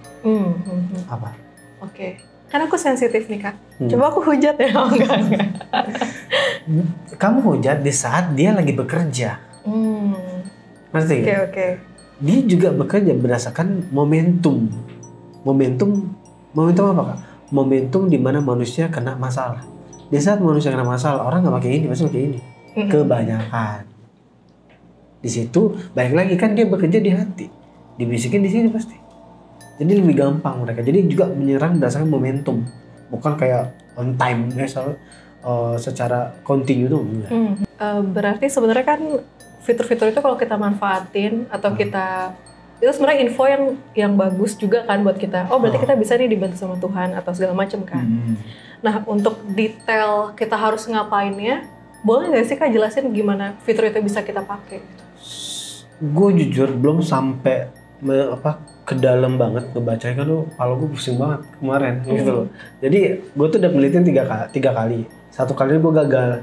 Apa? Oke. Karena aku sensitif nih Kak. Coba aku hujat ya. Enggak. Kamu hujat di saat dia lagi bekerja. Ngerti nggak? Oke. Dia juga bekerja berdasarkan momentum. Momentum apa Kak? Momentum di mana manusia kena masalah. Di saat manusia kena masalah, orang nggak pakai ini, pasti pakai ini. Kebanyakan. Di situ balik lagi kan dia bekerja di hati, dibisikin di sini pasti. Jadi lebih gampang mereka. Jadi juga menyerang berdasarkan momentum, bukan kayak on time secara continue tuh. Berarti sebenarnya kan fitur-fitur itu kalau kita manfaatin atau kita itu sebenarnya info yang bagus juga kan buat kita. Oh berarti kita bisa nih dibantu sama Tuhan atau segala macam kan. Nah untuk detail kita harus ngapainnya, boleh nggak sih Kak jelasin gimana fitur itu bisa kita pakai? Gue jujur belum sampai ke dalam banget ngebacanya, kan kepala gue pusing banget kemarin gitu loh. Jadi gue tuh udah penelitian tiga kali. Satu kali gue gagal.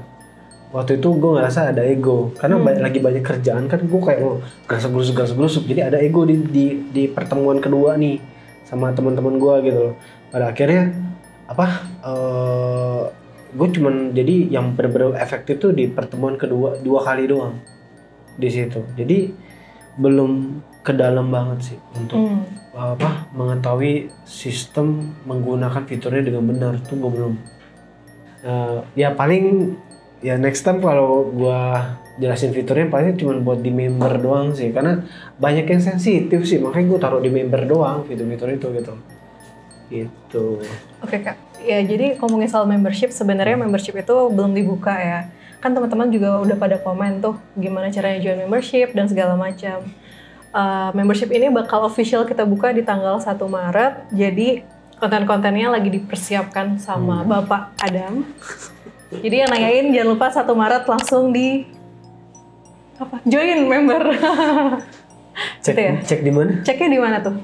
Waktu itu gue ngerasa ada ego karena lagi banyak kerjaan kan, gue kayak gerusuk. Jadi ada ego di pertemuan kedua nih sama teman-teman gue gitu loh. Pada akhirnya gue cuman jadi yang benar-benar efektif tuh di pertemuan kedua 2 kali doang di situ. Jadi belum ke dalam banget sih untuk mengetahui sistem menggunakan fiturnya dengan benar tuh gue belum. Ya paling ya next time kalau gue jelasin fiturnya paling cuma buat di member doang sih, karena banyak yang sensitif sih, makanya gue taruh di member doang fitur-fitur itu gitu. Oke Kak, ya jadi ngomongin soal membership, sebenarnya membership itu belum dibuka ya. Kan teman-teman juga udah pada komen tuh gimana caranya join membership dan segala macam. Membership ini bakal official kita buka di tanggal 1 Maret. Jadi konten-kontennya lagi dipersiapkan sama Bapak Adam. Jadi yang nanyain jangan lupa 1 Maret langsung join member. Cek di mana? Ceknya di mana tuh?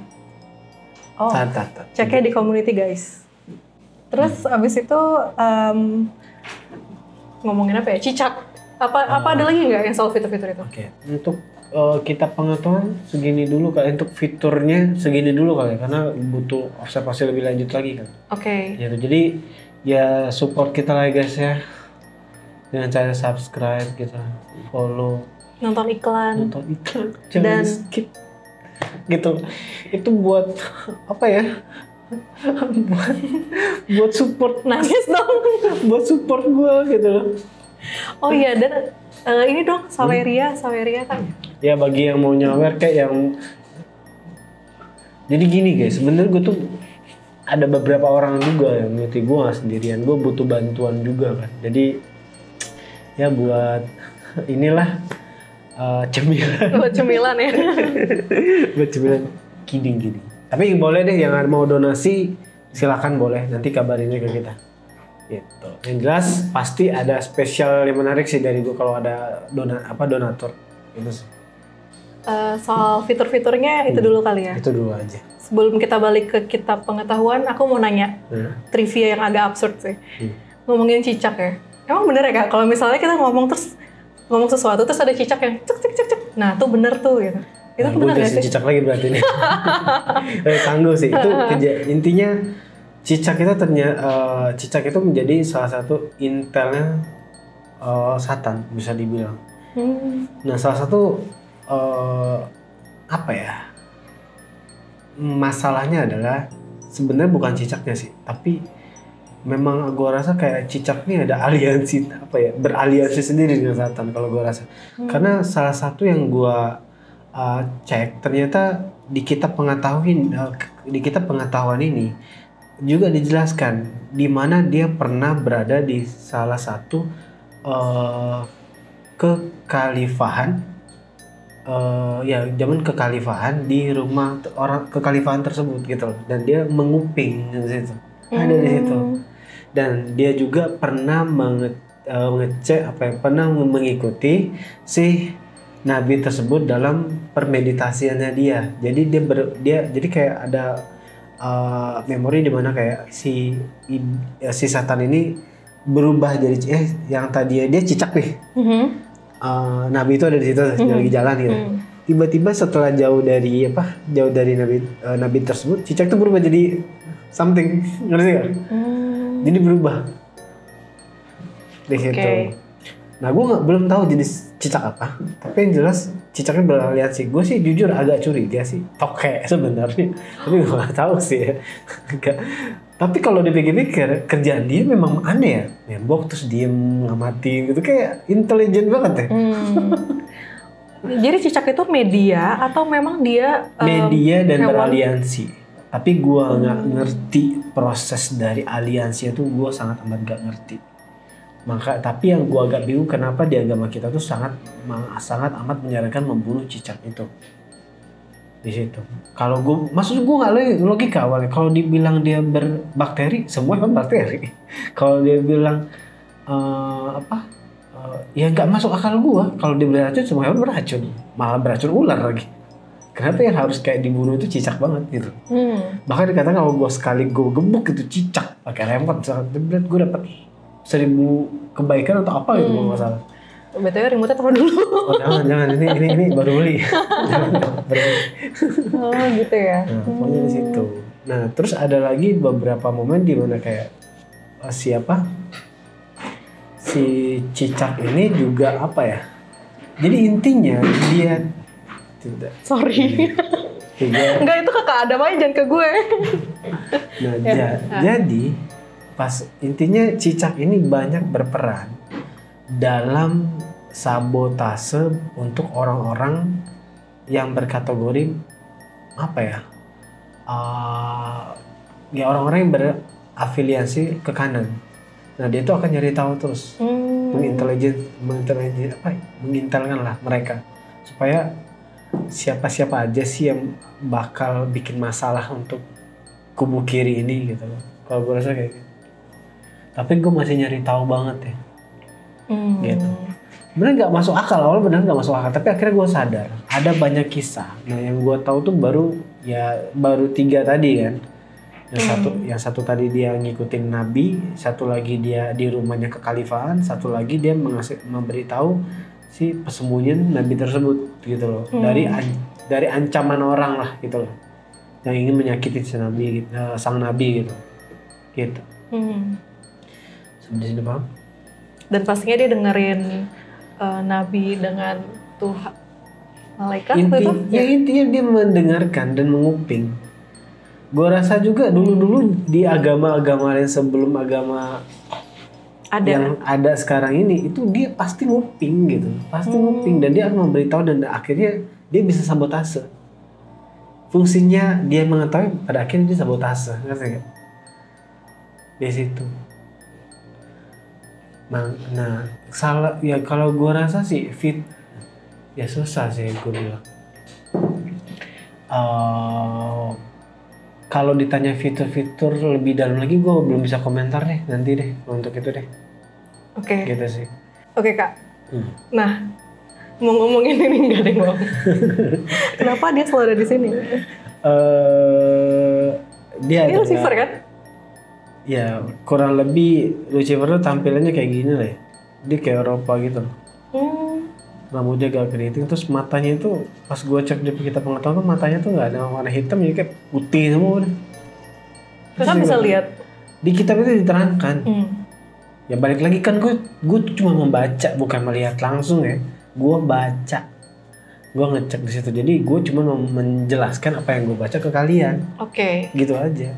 Ceknya di community guys. Terus abis itu ngomongin apa ya? Cicak. Apa ada lagi nggak yang soal fitur-fitur itu? Oke. Untuk kita pengetahuan segini dulu kali, untuk fiturnya segini dulu kali, karena butuh observasi lebih lanjut lagi kan. Oke. Jadi ya support kita lah guys ya, dengan cara subscribe kita, follow, nonton iklan, jangan skip gitu. Itu buat apa ya? buat support, nangis dong. Buat support gue gitu loh. Oh iya, dan ini dong Saweria kan. Ya bagi yang mau nyawer kayak yang, jadi gini guys, sebenarnya gue tuh ada beberapa orang juga yang ngerti gue nggak sendirian, gue butuh bantuan juga kan. Jadi ya buat inilah cemilan. Buat cemilan ya. Buat cemilan kidding. Tapi boleh deh yang mau donasi silakan, boleh, nanti kabarin ke kita. Gitu. Yang jelas pasti ada spesial yang menarik sih dari gue kalau ada donatur. Itu sih. Soal fitur-fiturnya itu dulu kali ya. Itu dulu aja. Sebelum kita balik ke kitab pengetahuan, aku mau nanya trivia yang agak absurd sih. Ngomongin cicak ya. Emang bener ya Kak, kalau misalnya kita ngomong sesuatu terus ada cicak yang cek. Nah, tuh bener tuh gitu. Itu tuh bener gak sih? Cicak lagi berarti nih. Tangguh sih. Itu intinya cicak itu menjadi salah satu intelnya Satan, bisa dibilang. Nah, salah satu masalahnya adalah sebenarnya bukan cicaknya sih, tapi memang gue rasa kayak cicak ini ada aliansi beraliansi sendiri dengan setan kalau gue rasa. Karena salah satu yang gue cek ternyata di kitab pengetahuan ini juga dijelaskan di mana dia pernah berada di salah satu kekhalifahan. Zaman kekhalifahan di rumah orang kekhalifahan tersebut gitu loh, dan dia menguping di situ, ada di situ. Dan dia juga pernah pernah mengikuti si nabi tersebut dalam permeditasiannya dia. Jadi dia jadi kayak ada memori di mana kayak si setan ini berubah jadi yang tadi dia cicak nih. Nabi itu ada di situ lagi jalan gitu. Tiba-tiba setelah jauh dari nabi tersebut, cicak itu berubah jadi something, ngerti gak? Jadi berubah di situ. Nah, gue belum tahu jenis cicak apa, tapi yang jelas cicaknya beraliansi. Gue sih jujur agak curiga sih, tokek sebenarnya, tapi gue nggak tahu sih ya. Tapi kalau dipikir-pikir, kerjaan dia memang aneh ya, nembok terus diem ngamatin gitu, kayak intelijen banget ya. Jadi cicak itu media atau memang dia media dan beraliansi? Tapi gue nggak ngerti proses dari aliansi itu, gue sangat amat gak ngerti. Tapi yang gue agak bingung kenapa di agama kita tuh sangat amat menyarankan membunuh cicak itu. Di situ. Kalau gue, maksud gue nggak logika awalnya. Kalau dibilang dia berbakteri, semua kan bakteri. Kalau dia bilang ya nggak masuk akal gue. Kalau dia beracun, semua hewan beracun. Malah beracun ular lagi. Kenapa yang harus kayak dibunuh itu cicak banget gitu. Bahkan dikatakan kalau gue sekali gue gebuk itu cicak pakai remote, misalnya gue dapat 1000 kebaikan atau apa gitu, nggak salah. BTW remote-nya taruh dulu. Oh jangan ini baru beli. Oh gitu ya. Nah, pokoknya di situ. Nah terus ada lagi beberapa momen di mana kayak si cicak ini juga apa ya? Jadi intinya dia Sorry. Enggak, itu kakak Adam aja, jangan ke gue. Nah, jadi pas intinya cicak ini banyak berperan dalam sabotase untuk orang-orang yang berkategori apa ya? Ya orang-orang yang berafiliasi ke kanan. Nah, dia itu akan nyari tahu terus. Mengintelkan lah mereka supaya siapa aja sih yang bakal bikin masalah untuk kubu kiri ini gitu loh. Kalau gue rasa kayak gitu. Tapi gue masih nyari tahu banget ya. Gitu. Bener nggak masuk akal, awal bener nggak masuk akal. Tapi akhirnya gue sadar ada banyak kisah. Nah yang gue tahu tuh baru 3 tadi kan. Yang satu tadi dia ngikutin Nabi, satu lagi dia di rumahnya kekhalifahan, satu lagi dia memberitahu si persembunyian Nabi tersebut gitu loh. Dari ancaman orang lah gitu loh, yang ingin menyakiti sang Nabi gitu. Sampai sini paham? Dan pastinya dia dengerin Nabi dengan Tuhan malaikat itu. Intinya dia mendengarkan dan menguping. Gue rasa juga dulu di agama-agama lain sebelum agama yang ada sekarang ini, itu dia pasti nguping gitu, nguping, dan dia akan memberitahu, dan akhirnya dia bisa sabotase. Fungsinya dia mengetahui, pada akhirnya dia sabotase, ngerti gak? Di situ. Nah, salah ya kalau gue rasa sih ya susah sih gue bilang. Kalau ditanya fitur-fitur lebih dalam lagi, gue belum bisa komentar deh, nanti deh untuk itu deh. Oke. Gitu sih. Oke Kak. Nah, mau ngomongin ini nggak deh Bang? Kenapa dia selalu ada di sini? Dia ini Lucifer kan? Ya kurang lebih Lucifer tuh tampilannya kayak gini lah ya. Dia kayak Eropa gitu. Rambutnya agak keriting, terus matanya itu pas gue cek di kitab pengetahuan tuh matanya tuh nggak ada warna hitam, jadi kayak putih semua udah. Kakak bisa lihat? Di kitab itu diterangkan. Ya balik lagi kan gue cuma membaca, bukan melihat langsung ya. Gue baca Gue ngecek di situ. Jadi gue cuma menjelaskan apa yang gue baca ke kalian. Oke. Gitu aja.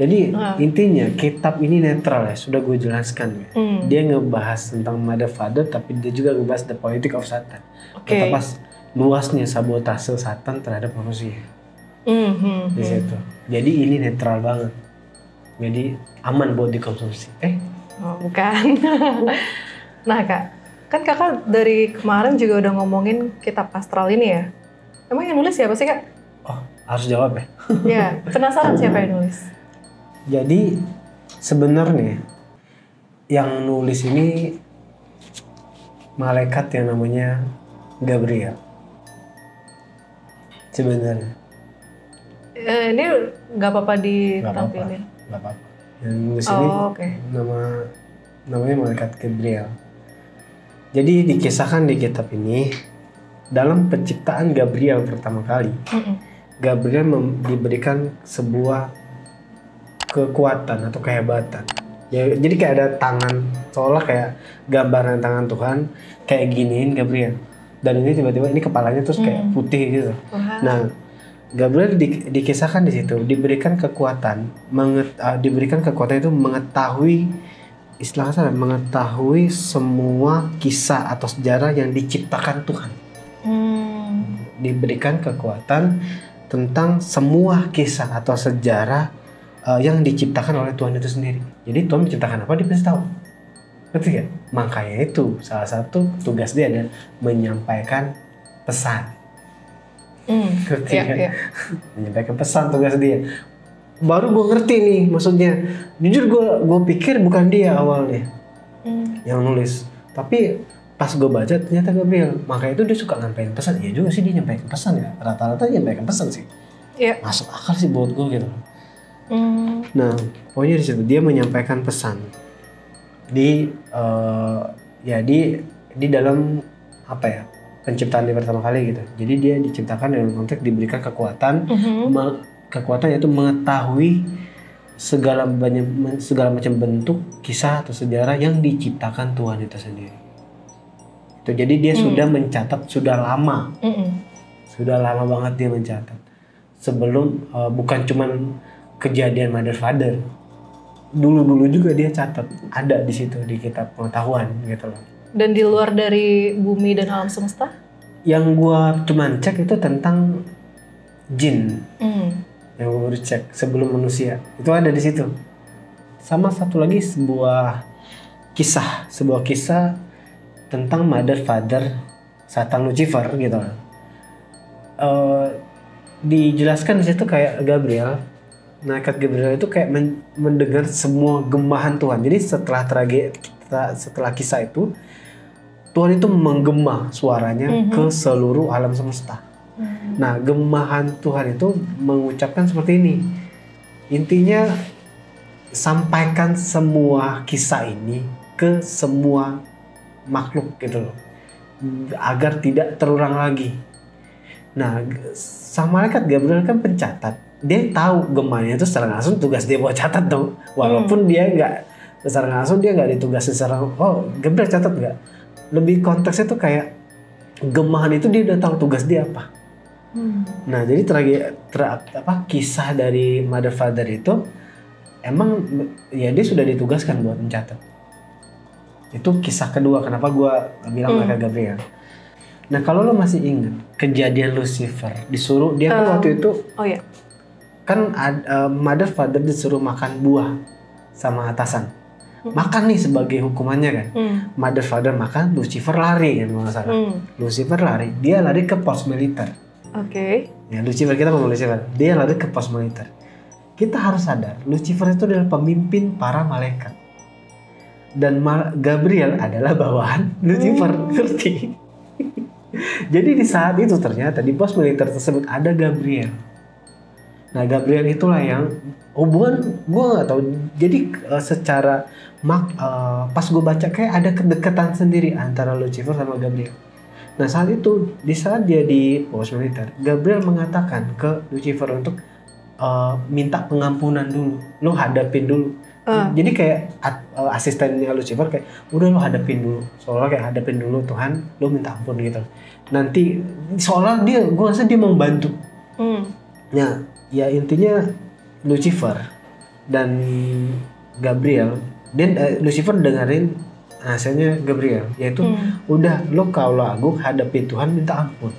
Jadi intinya kitab ini netral ya, sudah gue jelaskan ya. Dia ngebahas tentang Mother Father, tapi dia juga ngebahas the politics of Satan. Betapa luasnya sabotase Satan terhadap manusia. Di situ. Jadi ini netral banget. Jadi aman buat dikonsumsi. Oh, bukan. Nah Kak, kan Kakak dari kemarin juga udah ngomongin kitab astral ini ya. Emang yang nulis siapa sih Kak? Oh, harus jawab ya? Ya, penasaran siapa yang nulis? Jadi sebenarnya yang nulis ini malaikat yang namanya Gabriel. Sebenarnya. Ini nggak apa-apa ditampilin. Nggak apa-apa. Yang nulis ini namanya malaikat Gabriel. Jadi dikisahkan di kitab ini dalam penciptaan Gabriel pertama kali. Gabriel diberikan sebuah kekuatan atau kehebatan. Ya, jadi kayak ada tangan, seolah kayak gambaran tangan Tuhan kayak giniin Gabriel. Dan ini tiba-tiba ini kepalanya terus kayak putih gitu. Nah, Gabriel dikisahkan di situ diberikan kekuatan, diberikan kekuatan itu mengetahui mengetahui semua kisah atau sejarah yang diciptakan Tuhan. Diberikan kekuatan tentang semua kisah atau sejarah yang diciptakan oleh Tuhan itu sendiri. Jadi Tuhan menciptakan apa dia pasti tahu. Ngerti gak? Makanya itu salah satu tugas dia adalah menyampaikan pesan. Ngerti kan? Menyampaikan pesan tugas dia. Baru gue ngerti nih maksudnya. Jujur gue pikir bukan dia awalnya yang nulis. Tapi pas gue baca ternyata Gabriel. Makanya itu dia suka nyampaikan pesan. Iya juga sih dia nyampaikan pesan ya. Rata-rata dia nyampaikan pesan sih. Masuk akal sih buat gue gitu. Nah, pokoknya di situ dia menyampaikan pesan di dalam apa ya, penciptaan dia pertama kali gitu. Jadi dia diciptakan dalam konteks diberikan kekuatan, kekuatan yaitu mengetahui segala macam bentuk kisah atau sejarah yang diciptakan Tuhan itu sendiri. Itu jadi dia sudah mencatat sudah lama banget dia mencatat sebelum bukan cuman kejadian Mother Father, dulu juga dia catat ada di situ di kitab pengetahuan gitu loh. Dan di luar dari bumi dan alam semesta? Yang gua cuman cek itu tentang jin, yang gua baru cek sebelum manusia itu ada di situ. Sama satu lagi sebuah kisah tentang Mother Father Satan Lucifer gitu. Dijelaskan di situ kayak malaikat Gabriel itu kayak mendengar semua gemahan Tuhan. Jadi setelah kisah itu Tuhan itu menggema suaranya ke seluruh alam semesta. Nah, gemahan Tuhan itu mengucapkan seperti ini. Intinya sampaikan semua kisah ini ke semua makhluk gitu loh. Agar tidak terulang lagi. Nah, sang malaikat Gabriel kan pencatat. Dia tahu gemanya itu secara langsung tugas dia buat catat dong. Walaupun dia nggak secara langsung dia nggak ditugasin secara Gabriel catat nggak. Lebih konteksnya tuh kayak gemahan itu dia udah tahu tugas dia apa. Nah jadi kisah dari Mother Father itu emang ya dia sudah ditugaskan buat mencatat. Itu kisah kedua kenapa gue bilang mereka Gabriel. Nah kalau lo masih ingat kejadian Lucifer disuruh dia kan waktu itu kan Mother Father disuruh makan buah sama atasan. Makan nih sebagai hukumannya kan. Mother Father makan, Lucifer lari kan kalau nggak salah. Lucifer lari, dia lari ke pos militer. Ya Lucifer, kita ngomong Lucifer, dia lari ke pos militer. Kita harus sadar, Lucifer itu adalah pemimpin para malaikat. Dan Gabriel adalah bawahan Lucifer, ngerti? Jadi di saat itu ternyata di pos militer tersebut ada Gabriel. Nah Gabriel itulah yang hubungan gue nggak tahu. Jadi secara pas gue baca kayak ada kedekatan sendiri antara Lucifer sama Gabriel. Nah saat itu di saat dia di pos militer, Gabriel mengatakan ke Lucifer untuk minta pengampunan dulu. Lo hadapin dulu Jadi kayak asistennya Lucifer kayak udah lo hadapin dulu, seolah kayak hadapin dulu Tuhan, lo minta ampun gitu. Nanti seolah gue rasa dia mau bantu. Nah, ya intinya Lucifer dan Gabriel, dan Lucifer dengerin hasilnya Gabriel, yaitu udah lo kalau agung hadapi Tuhan minta ampun.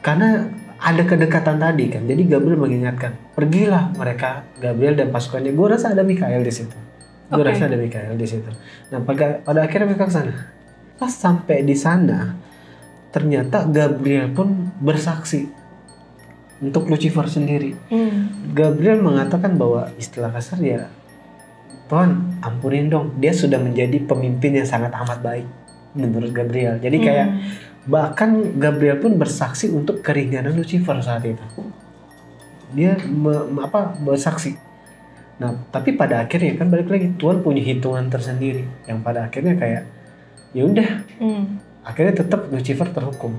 Karena ada kedekatan tadi kan, jadi Gabriel mengingatkan, pergilah mereka, Gabriel dan pasukannya. Gue rasa ada Mikael di situ. Nah pada akhirnya mereka kesana. Pas sampai di sana, ternyata Gabriel pun bersaksi untuk Lucifer sendiri. Gabriel mengatakan bahwa istilah kasar ya, Tuhan ampunin dong, dia sudah menjadi pemimpin yang sangat amat baik menurut Gabriel. Jadi kayak bahkan Gabriel pun bersaksi untuk keringanan Lucifer saat itu. Dia bersaksi. Nah, tapi pada akhirnya kan balik lagi Tuhan punya hitungan tersendiri yang pada akhirnya kayak ya udah. Akhirnya tetap Lucifer terhukum.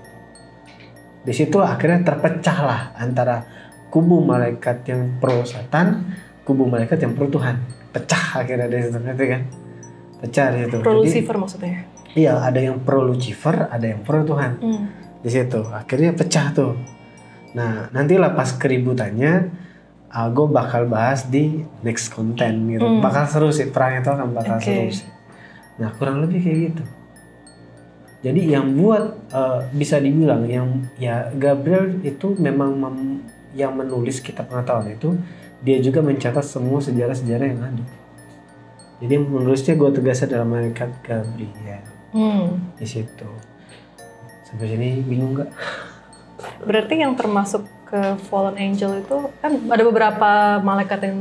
Di situ akhirnya terpecah lah antara kubu malaikat yang pro Satan, kubu malaikat yang pro Tuhan. Pecah akhirnya dari situ kan. Pecah di situ. Pro Lucifer maksudnya. Iya, ada yang pro Lucifer, ada yang pro Tuhan. Di situ akhirnya pecah tuh. Nah, nantilah pas keributannya gue bakal bahas di next content gitu. Bakal seru sih, perang itu akan bakal seru sih. Nah, kurang lebih kayak gitu. Jadi yang buat bisa dibilang yang ya Gabriel itu memang yang menulis kitab pengetahuan itu, dia juga mencatat semua sejarah-sejarah yang ada. Jadi menulisnya gue tegasnya dalam malaikat Gabriel. Di situ. Sampai sini bingung nggak? Berarti yang termasuk ke fallen angel itu kan ada beberapa malaikat yang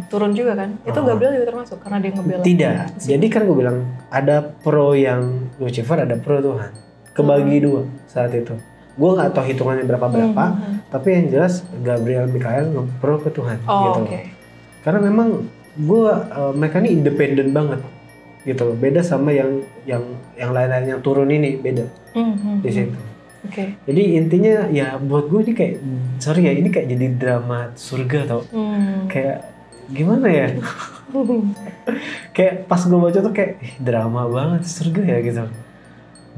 turun juga kan? Itu Gabriel juga termasuk karena dia ngebela. Tidak. Jadi kan gue bilang ada pro yang Lucifer, ada pro Tuhan. Kebagi dua saat itu. Gue nggak tahu hitungannya berapa, tapi yang jelas Gabriel Mikael pro ke Tuhan gitu. Karena memang mereka ini independen banget gitu loh. Beda sama yang lain-lain yang turun ini beda di situ. Jadi intinya ya buat gue ini kayak sorry ya, ini kayak jadi drama surga tau. Kayak gimana ya? Kayak pas gue baca tuh kayak drama banget surga ya gitu.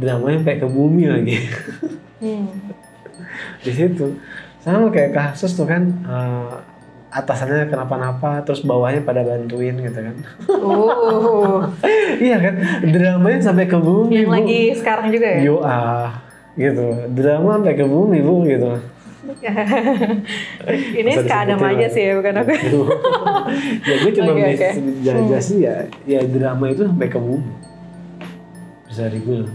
Dramanya sampai ke bumi lagi. Di situ sama kayak kasus tuh kan, atasannya kenapa-napa terus bawahnya pada bantuin gitu kan. Iya kan, dramanya sampai ke bumi. Yang lagi sekarang juga ya? Gitu, drama sampai ke bumi bu gitu. Ini sekadam aja sih ya, bukan aku. Ya gue cuma jajah sih ya drama itu sampai ke bumi. Bisa dibilang.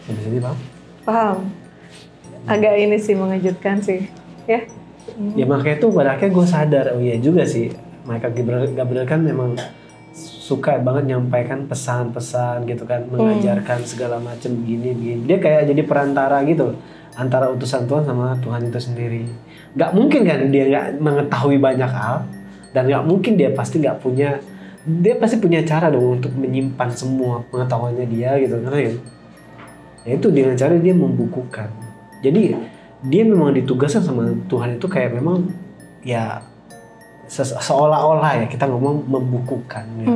Sampai sini paham? Agak ini sih mengejutkan sih, ya. Ya makanya tuh pada akhirnya gue sadar, oh iya juga sih, mereka Gabriel kan memang suka banget nyampaikan pesan-pesan gitu kan, mengajarkan segala macam begini. Dia kayak jadi perantara gitu antara utusan Tuhan sama Tuhan itu sendiri. Gak mungkin kan dia gak mengetahui banyak hal, dan gak mungkin dia pasti punya cara dong untuk menyimpan semua pengetahuannya dia gitu kan ya. Itu dengan cara dia membukukan. Jadi dia memang ditugaskan sama Tuhan itu kayak memang ya seolah-olah ya kita ngomong membukukan gitu.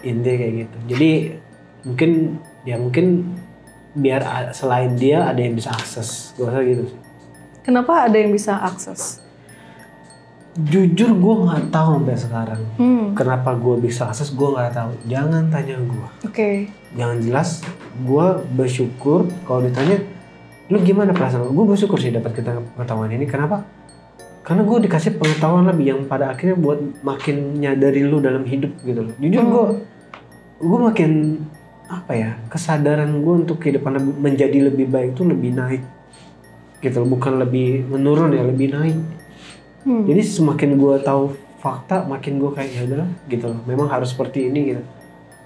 Intinya kayak gitu. Jadi mungkin biar selain dia ada yang bisa akses. Gue rasa gitu sih. Kenapa ada yang bisa akses? Jujur gue nggak tahu sampai sekarang. Kenapa gue bisa akses, gue nggak tahu. Jangan tanya gue. Jangan jelas. Gue bersyukur kalau ditanya, lu gimana perasaan? Gue bersyukur sih dapat pengetahuan ini. Kenapa? Karena gue dikasih pengetahuan lebih yang pada akhirnya buat makin nyadari lu dalam hidup gitu loh. Jujur gue makin kesadaran gue untuk kehidupan menjadi lebih baik tuh lebih naik gitu loh. Bukan lebih menurun ya, lebih naik. Jadi semakin gue tahu fakta, makin gue kayak ya udahlah gitu loh. Memang harus seperti ini gitu.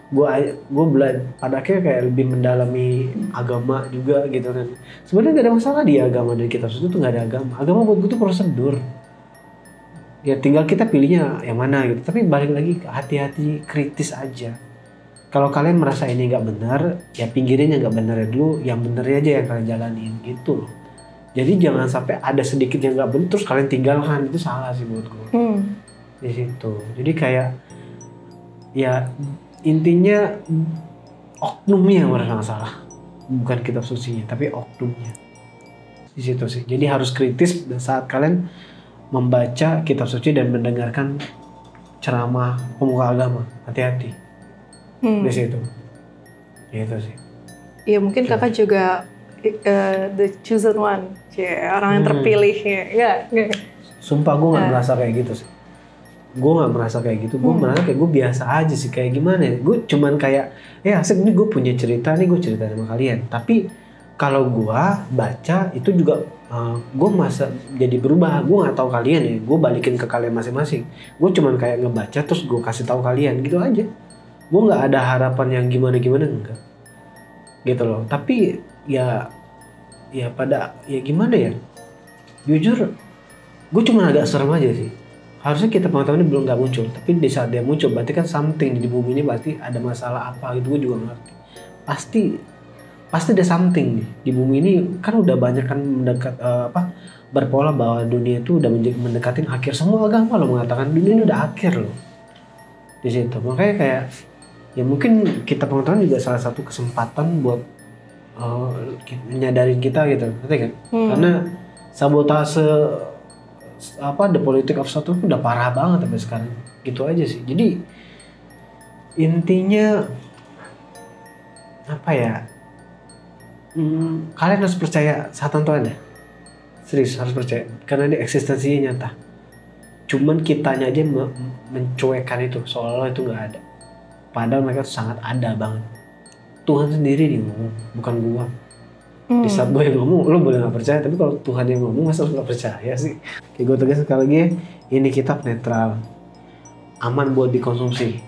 Gue belajar pada akhirnya kayak lebih mendalami agama juga gitu kan. Sebenarnya nggak ada masalah di agama dan kitab suci tuh nggak ada agama. Agama buat gue tuh prosedur. Ya tinggal kita pilihnya yang mana gitu. Tapi balik lagi hati-hati, kritis aja. Kalau kalian merasa ini nggak benar, ya pinggirin yang nggak benar dulu. Yang benar aja yang kalian jalanin gitu loh. Jadi jangan sampai ada sedikit yang nggak benar terus kalian tinggalkan, itu salah sih buat gue. Di situ. Jadi kayak ya intinya oknumnya yang bermasalah, bukan kitab sucinya, tapi oknumnya. Di situ sih. Jadi harus kritis saat kalian membaca kitab suci dan mendengarkan ceramah pemuka agama. Hati-hati. Di situ. Gitu sih. Iya mungkin kakak juga the chosen one, orang yang terpilih ya. Sumpah gue nggak merasa kayak gitu sih. Gue nggak merasa kayak gitu. Gue merasa kayak gue biasa aja sih. Kayak gimana ya? Gue cuman kayak asik nih gue punya cerita nih, gue cerita sama kalian. Tapi kalau gue baca itu juga gue masa jadi berubah. Gue nggak tahu kalian ya. Gue balikin ke kalian masing-masing. Gue cuman kayak ngebaca terus gue kasih tahu kalian gitu aja. Gue nggak ada harapan yang gimana-gimana, enggak. Gitu loh. Tapi ya pada ya gimana ya, jujur gue cuma agak serem aja sih. Harusnya kita pengetahuan ini belum nggak muncul, tapi di saat dia muncul berarti kan something di bumi ini, berarti ada masalah apa gitu. Gue juga ngerti pasti ada something nih di bumi ini. Kan udah banyak kan berpola bahwa dunia itu udah mendekatin akhir. Semua agama lo mengatakan dunia ini udah akhir loh di situ. Makanya kayak ya mungkin kita pengetahuan juga salah satu kesempatan buat menyadarin kita gitu, ngerti kan? Karena sabotase the politic of satu udah parah banget sampai sekarang. Gitu aja sih. Jadi intinya apa ya? Kalian harus percaya Satan tuh ada. Serius harus percaya, karena dia eksistensinya nyata. Cuman kitanya aja mencuekkan itu, seolah-olah itu nggak ada. Padahal mereka tuh sangat ada banget. Tuhan sendiri nih ngomong, bukan gua. Di saat gue yang ngomong, lo boleh nggak percaya, tapi kalau Tuhan yang ngomong masa lo nggak percaya sih? Kayak gue tegas sekali lagi, ini kitab netral, aman buat dikonsumsi.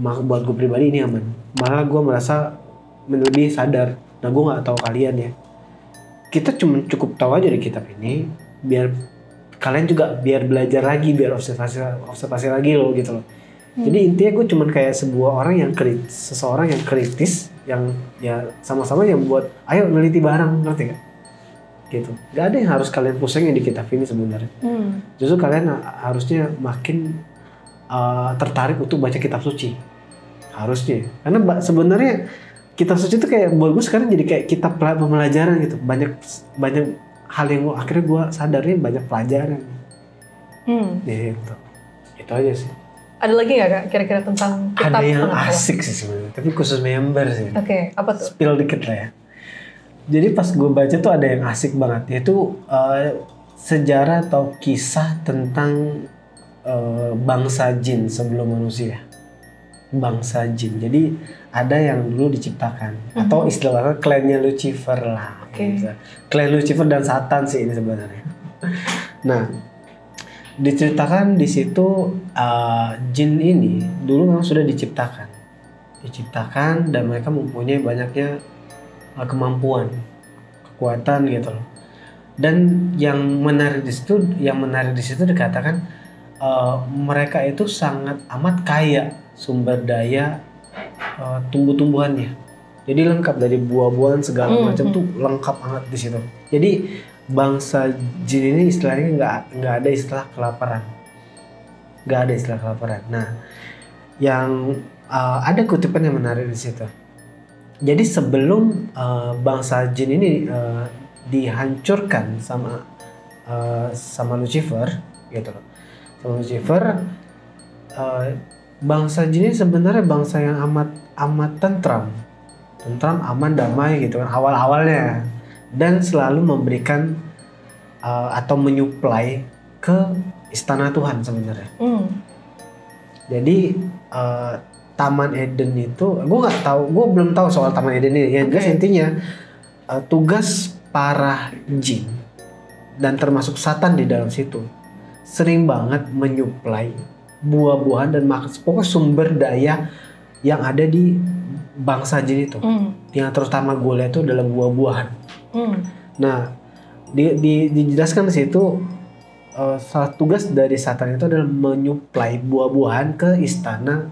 Buat gue pribadi ini aman. Malah gue merasa lebih sadar. Nah gue nggak tahu kalian ya. Kita cukup tahu aja di kitab ini, biar kalian juga biar belajar lagi, biar observasi lagi lo gitu loh. Jadi intinya gue cuman kayak seseorang yang kritis, yang ya sama-sama yang buat ayo neliti bareng, ngerti gak? Gitu. Gak ada yang harus kalian pusingin di kitab ini sebenarnya. Justru kalian harusnya makin tertarik untuk baca kitab suci. Harusnya. Karena sebenarnya kitab suci itu kayak buat gue sekarang jadi kayak kitab pembelajaran gitu. Banyak hal yang akhirnya gue sadarnya banyak pelajaran. Gitu. Itu aja sih. Ada lagi nggak Kak kira-kira tentang kitab? Ada yang asik sih sebenarnya, tapi khusus member sih. Oke, apa tuh? Spill dikit lah ya. Jadi pas gue baca tuh ada yang asik banget, yaitu sejarah atau kisah tentang bangsa jin sebelum manusia. Bangsa jin. Jadi ada yang dulu diciptakan, atau istilahnya klannya Lucifer lah. Klan Lucifer dan Satan sih ini sebenarnya. Nah, diceritakan di situ jin ini dulu memang sudah diciptakan dan mereka mempunyai banyaknya kemampuan, kekuatan gitu loh. Dan yang menarik di situ dikatakan mereka itu sangat amat kaya sumber daya tumbuh-tumbuhannya. Jadi lengkap dari buah-buahan segala macam tuh lengkap banget di situ. Jadi bangsa jin ini istilahnya nggak ada istilah kelaparan, Nah, yang ada kutipan yang menarik di situ. Jadi sebelum bangsa jin ini dihancurkan sama Lucifer, gitu loh. Sama Lucifer, bangsa jin ini sebenarnya bangsa yang amat tentram, aman, damai gitu kan awal-awalnya. Dan selalu memberikan atau menyuplai ke istana Tuhan sebenarnya. Jadi Taman Eden itu, gue belum tahu soal Taman Eden ini. Yang jelas intinya tugas para jin dan termasuk Satan di dalam situ sering banget menyuplai buah-buahan dan pokoknya sumber daya yang ada di bangsa jin itu. Yang terutama gue lihat itu adalah buah-buahan. Nah, dijelaskan di situ salah tugas dari Satan itu adalah menyuplai buah-buahan ke istana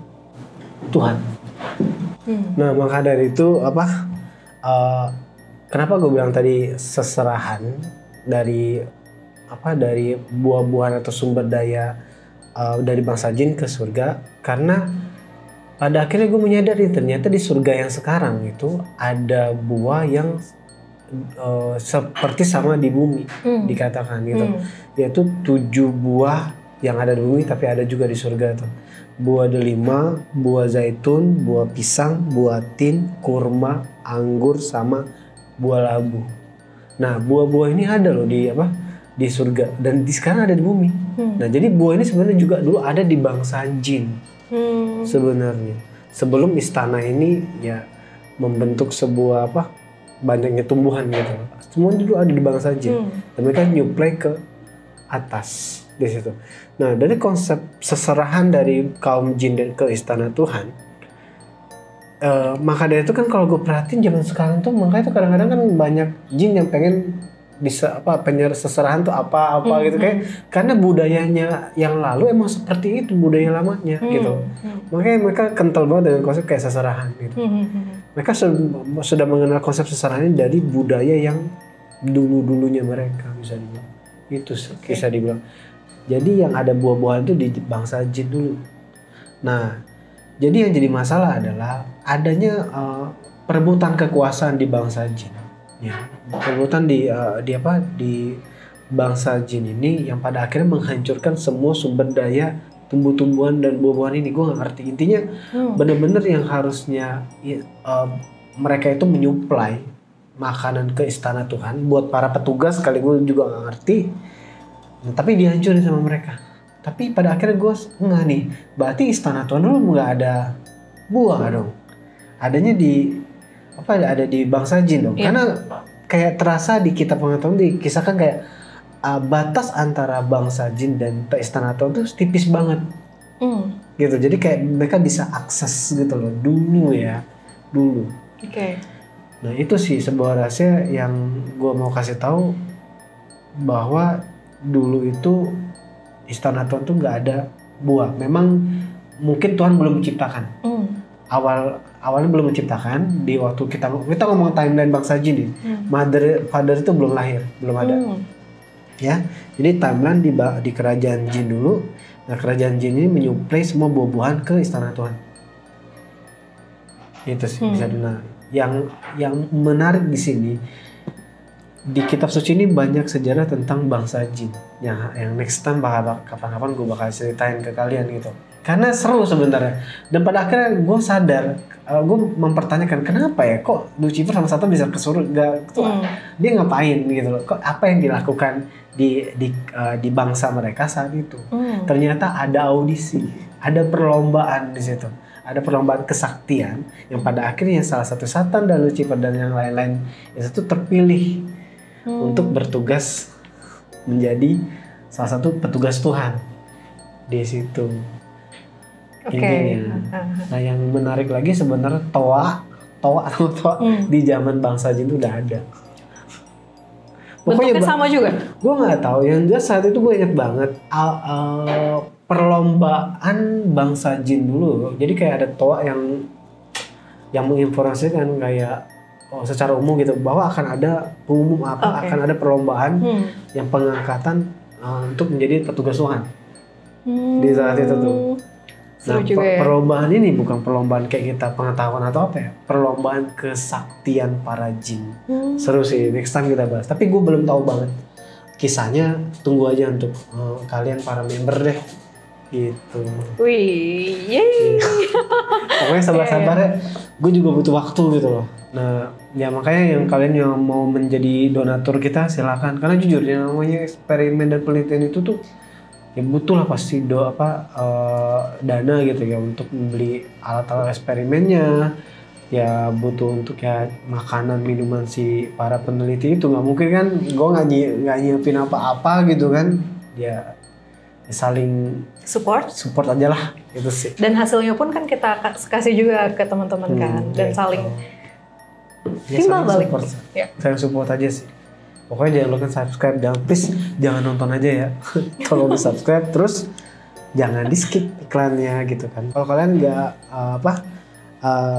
Tuhan. Nah, maka dari itu kenapa gue bilang tadi seserahan dari buah-buahan atau sumber daya dari bangsa jin ke surga, karena pada akhirnya gue menyadari ternyata di surga yang sekarang itu ada buah yang seperti sama di bumi, dikatakan gitu, yaitu 7 buah yang ada di bumi tapi ada juga di surga tuh. Buah delima, buah zaitun, buah pisang, buah tin, kurma, anggur, sama buah labu. Nah, buah-buah ini ada loh di surga, dan sekarang ada di bumi. Nah, jadi buah ini sebenarnya juga dulu ada di bangsa jin. Sebenarnya sebelum istana ini ya membentuk sebuah banyaknya tumbuhan gitu, semua dulu ada di bangsa jin, dan mereka nyuplai ke atas di situ. Nah, dari konsep seserahan dari kaum jin dan ke istana Tuhan, maka dari itu kan kalau gue perhatiin zaman sekarang tuh, makanya tuh kadang-kadang kan banyak jin yang pengen bisa seserahan tuh apa gitu, kayak karena budayanya yang lalu emang seperti itu budaya lamanya gitu. Makanya mereka kental banget dengan konsep kayak seserahan gitu. Mereka sudah mengenal konsep seserahan ini dari budaya yang dulu-dulunya mereka, bisa dibilang itu bisa dibilang. Jadi yang ada buah-buahan itu di bangsa jin dulu. Nah, jadi yang jadi masalah adalah adanya perebutan kekuasaan di bangsa jin. Ya, perebutan di bangsa jin ini yang pada akhirnya menghancurkan semua sumber daya tumbuh-tumbuhan dan buah-buahan ini. Gue gak ngerti intinya, bener-bener yang harusnya mereka itu menyuplai makanan ke istana Tuhan buat para petugas, kali gue juga gak ngerti, tapi dihancurin sama mereka. Tapi pada akhirnya gue enggak nih, berarti istana Tuhan dulu gak ada buah dong, adanya ada di bangsa jin dong. Karena kayak terasa di kitab pengetahuan dikisahkan kayak batas antara bangsa jin dan istana Tuhan tuh tipis banget gitu. Jadi kayak mereka bisa akses gitu loh dulu. Nah, itu sih sebuah rahasia yang gue mau kasih tahu, bahwa dulu itu istana Tuhan tuh nggak ada buah. Memang mungkin Tuhan belum menciptakan. Awalnya belum menciptakan. Di waktu kita ngomong timeline bangsa jin nih, father itu belum lahir, belum ada. Ya, jadi timeline di kerajaan jin dulu. Nah, kerajaan jin ini menyuplai semua buah-buahan ke istana Tuhan. Itu sih bisa dibilang. Yang menarik di sini, di kitab suci ini banyak sejarah tentang bangsa jin. Yang next time kapan-kapan gue bakal ceritain ke kalian gitu. Karena seru sebenarnya. Dan pada akhirnya gue sadar, gue mempertanyakan kenapa ya kok Lucifer sama Satan bisa ke surga, dia ngapain gitu loh, kok apa yang dilakukan di bangsa mereka saat itu. Ternyata ada audisi, ada perlombaan di situ, ada perlombaan kesaktian yang pada akhirnya salah satu Satan dan Lucifer dan yang lain-lain itu terpilih untuk bertugas menjadi salah satu petugas Tuhan di situ. Nah, yang menarik lagi sebenarnya toa di zaman bangsa jin itu udah ada. Bentuknya sama juga? Gue nggak tahu. Yang jelas saat itu gue inget banget perlombaan bangsa jin dulu. Jadi kayak ada toa yang menginformasikan kayak secara umum gitu, bahwa akan ada pengumuman akan ada perlombaan yang pengangkatan untuk menjadi petugas Tuhan di saat itu tuh. Nah, perlombaan ini bukan perlombaan kayak kita pengetahuan atau apa ya, perlombaan kesaktian para jin. Seru sih, next time kita bahas. Tapi gue belum tahu banget kisahnya, tunggu aja untuk kalian para member deh. Gitu. Wih, yeay. Pokoknya sabar-sabar ya. Gue juga butuh waktu gitu loh. Nah, ya makanya yang kalian yang mau menjadi donatur kita silakan. Karena jujur yang namanya eksperimen dan penelitian itu tuh ya butuh lah pasti dana gitu ya untuk membeli alat-alat eksperimennya, ya butuh untuk ya makanan minuman si para peneliti itu. Nggak mungkin kan gue nggak nyiapin apa-apa gitu kan, ya saling support aja lah itu sih. Dan hasilnya pun kan kita kasih juga ke teman-teman kan, dan saling timbal balik ya. Saling support aja sih. Pokoknya jangan lupa subscribe, jangan nonton aja ya. Kalau mau subscribe terus jangan di skip iklannya gitu kan. Kalau kalian nggak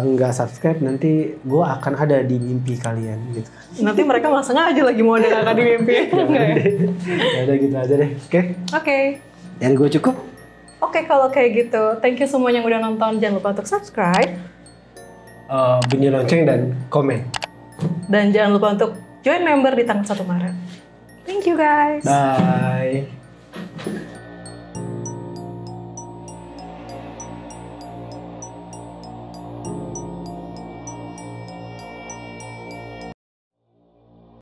nggak subscribe, nanti gue akan ada di mimpi kalian gitu. Nanti mereka malah sengaja lagi mau ada kakak di mimpi. Enggak ya? Ya udah gitu aja deh. Oke. Dari gue cukup. Oke, kalau kayak gitu, thank you semuanya yang udah nonton. Jangan lupa untuk subscribe, bunyi lonceng dan komen. Dan jangan lupa untuk join member di tanggal 1 Maret. Thank you guys. Bye.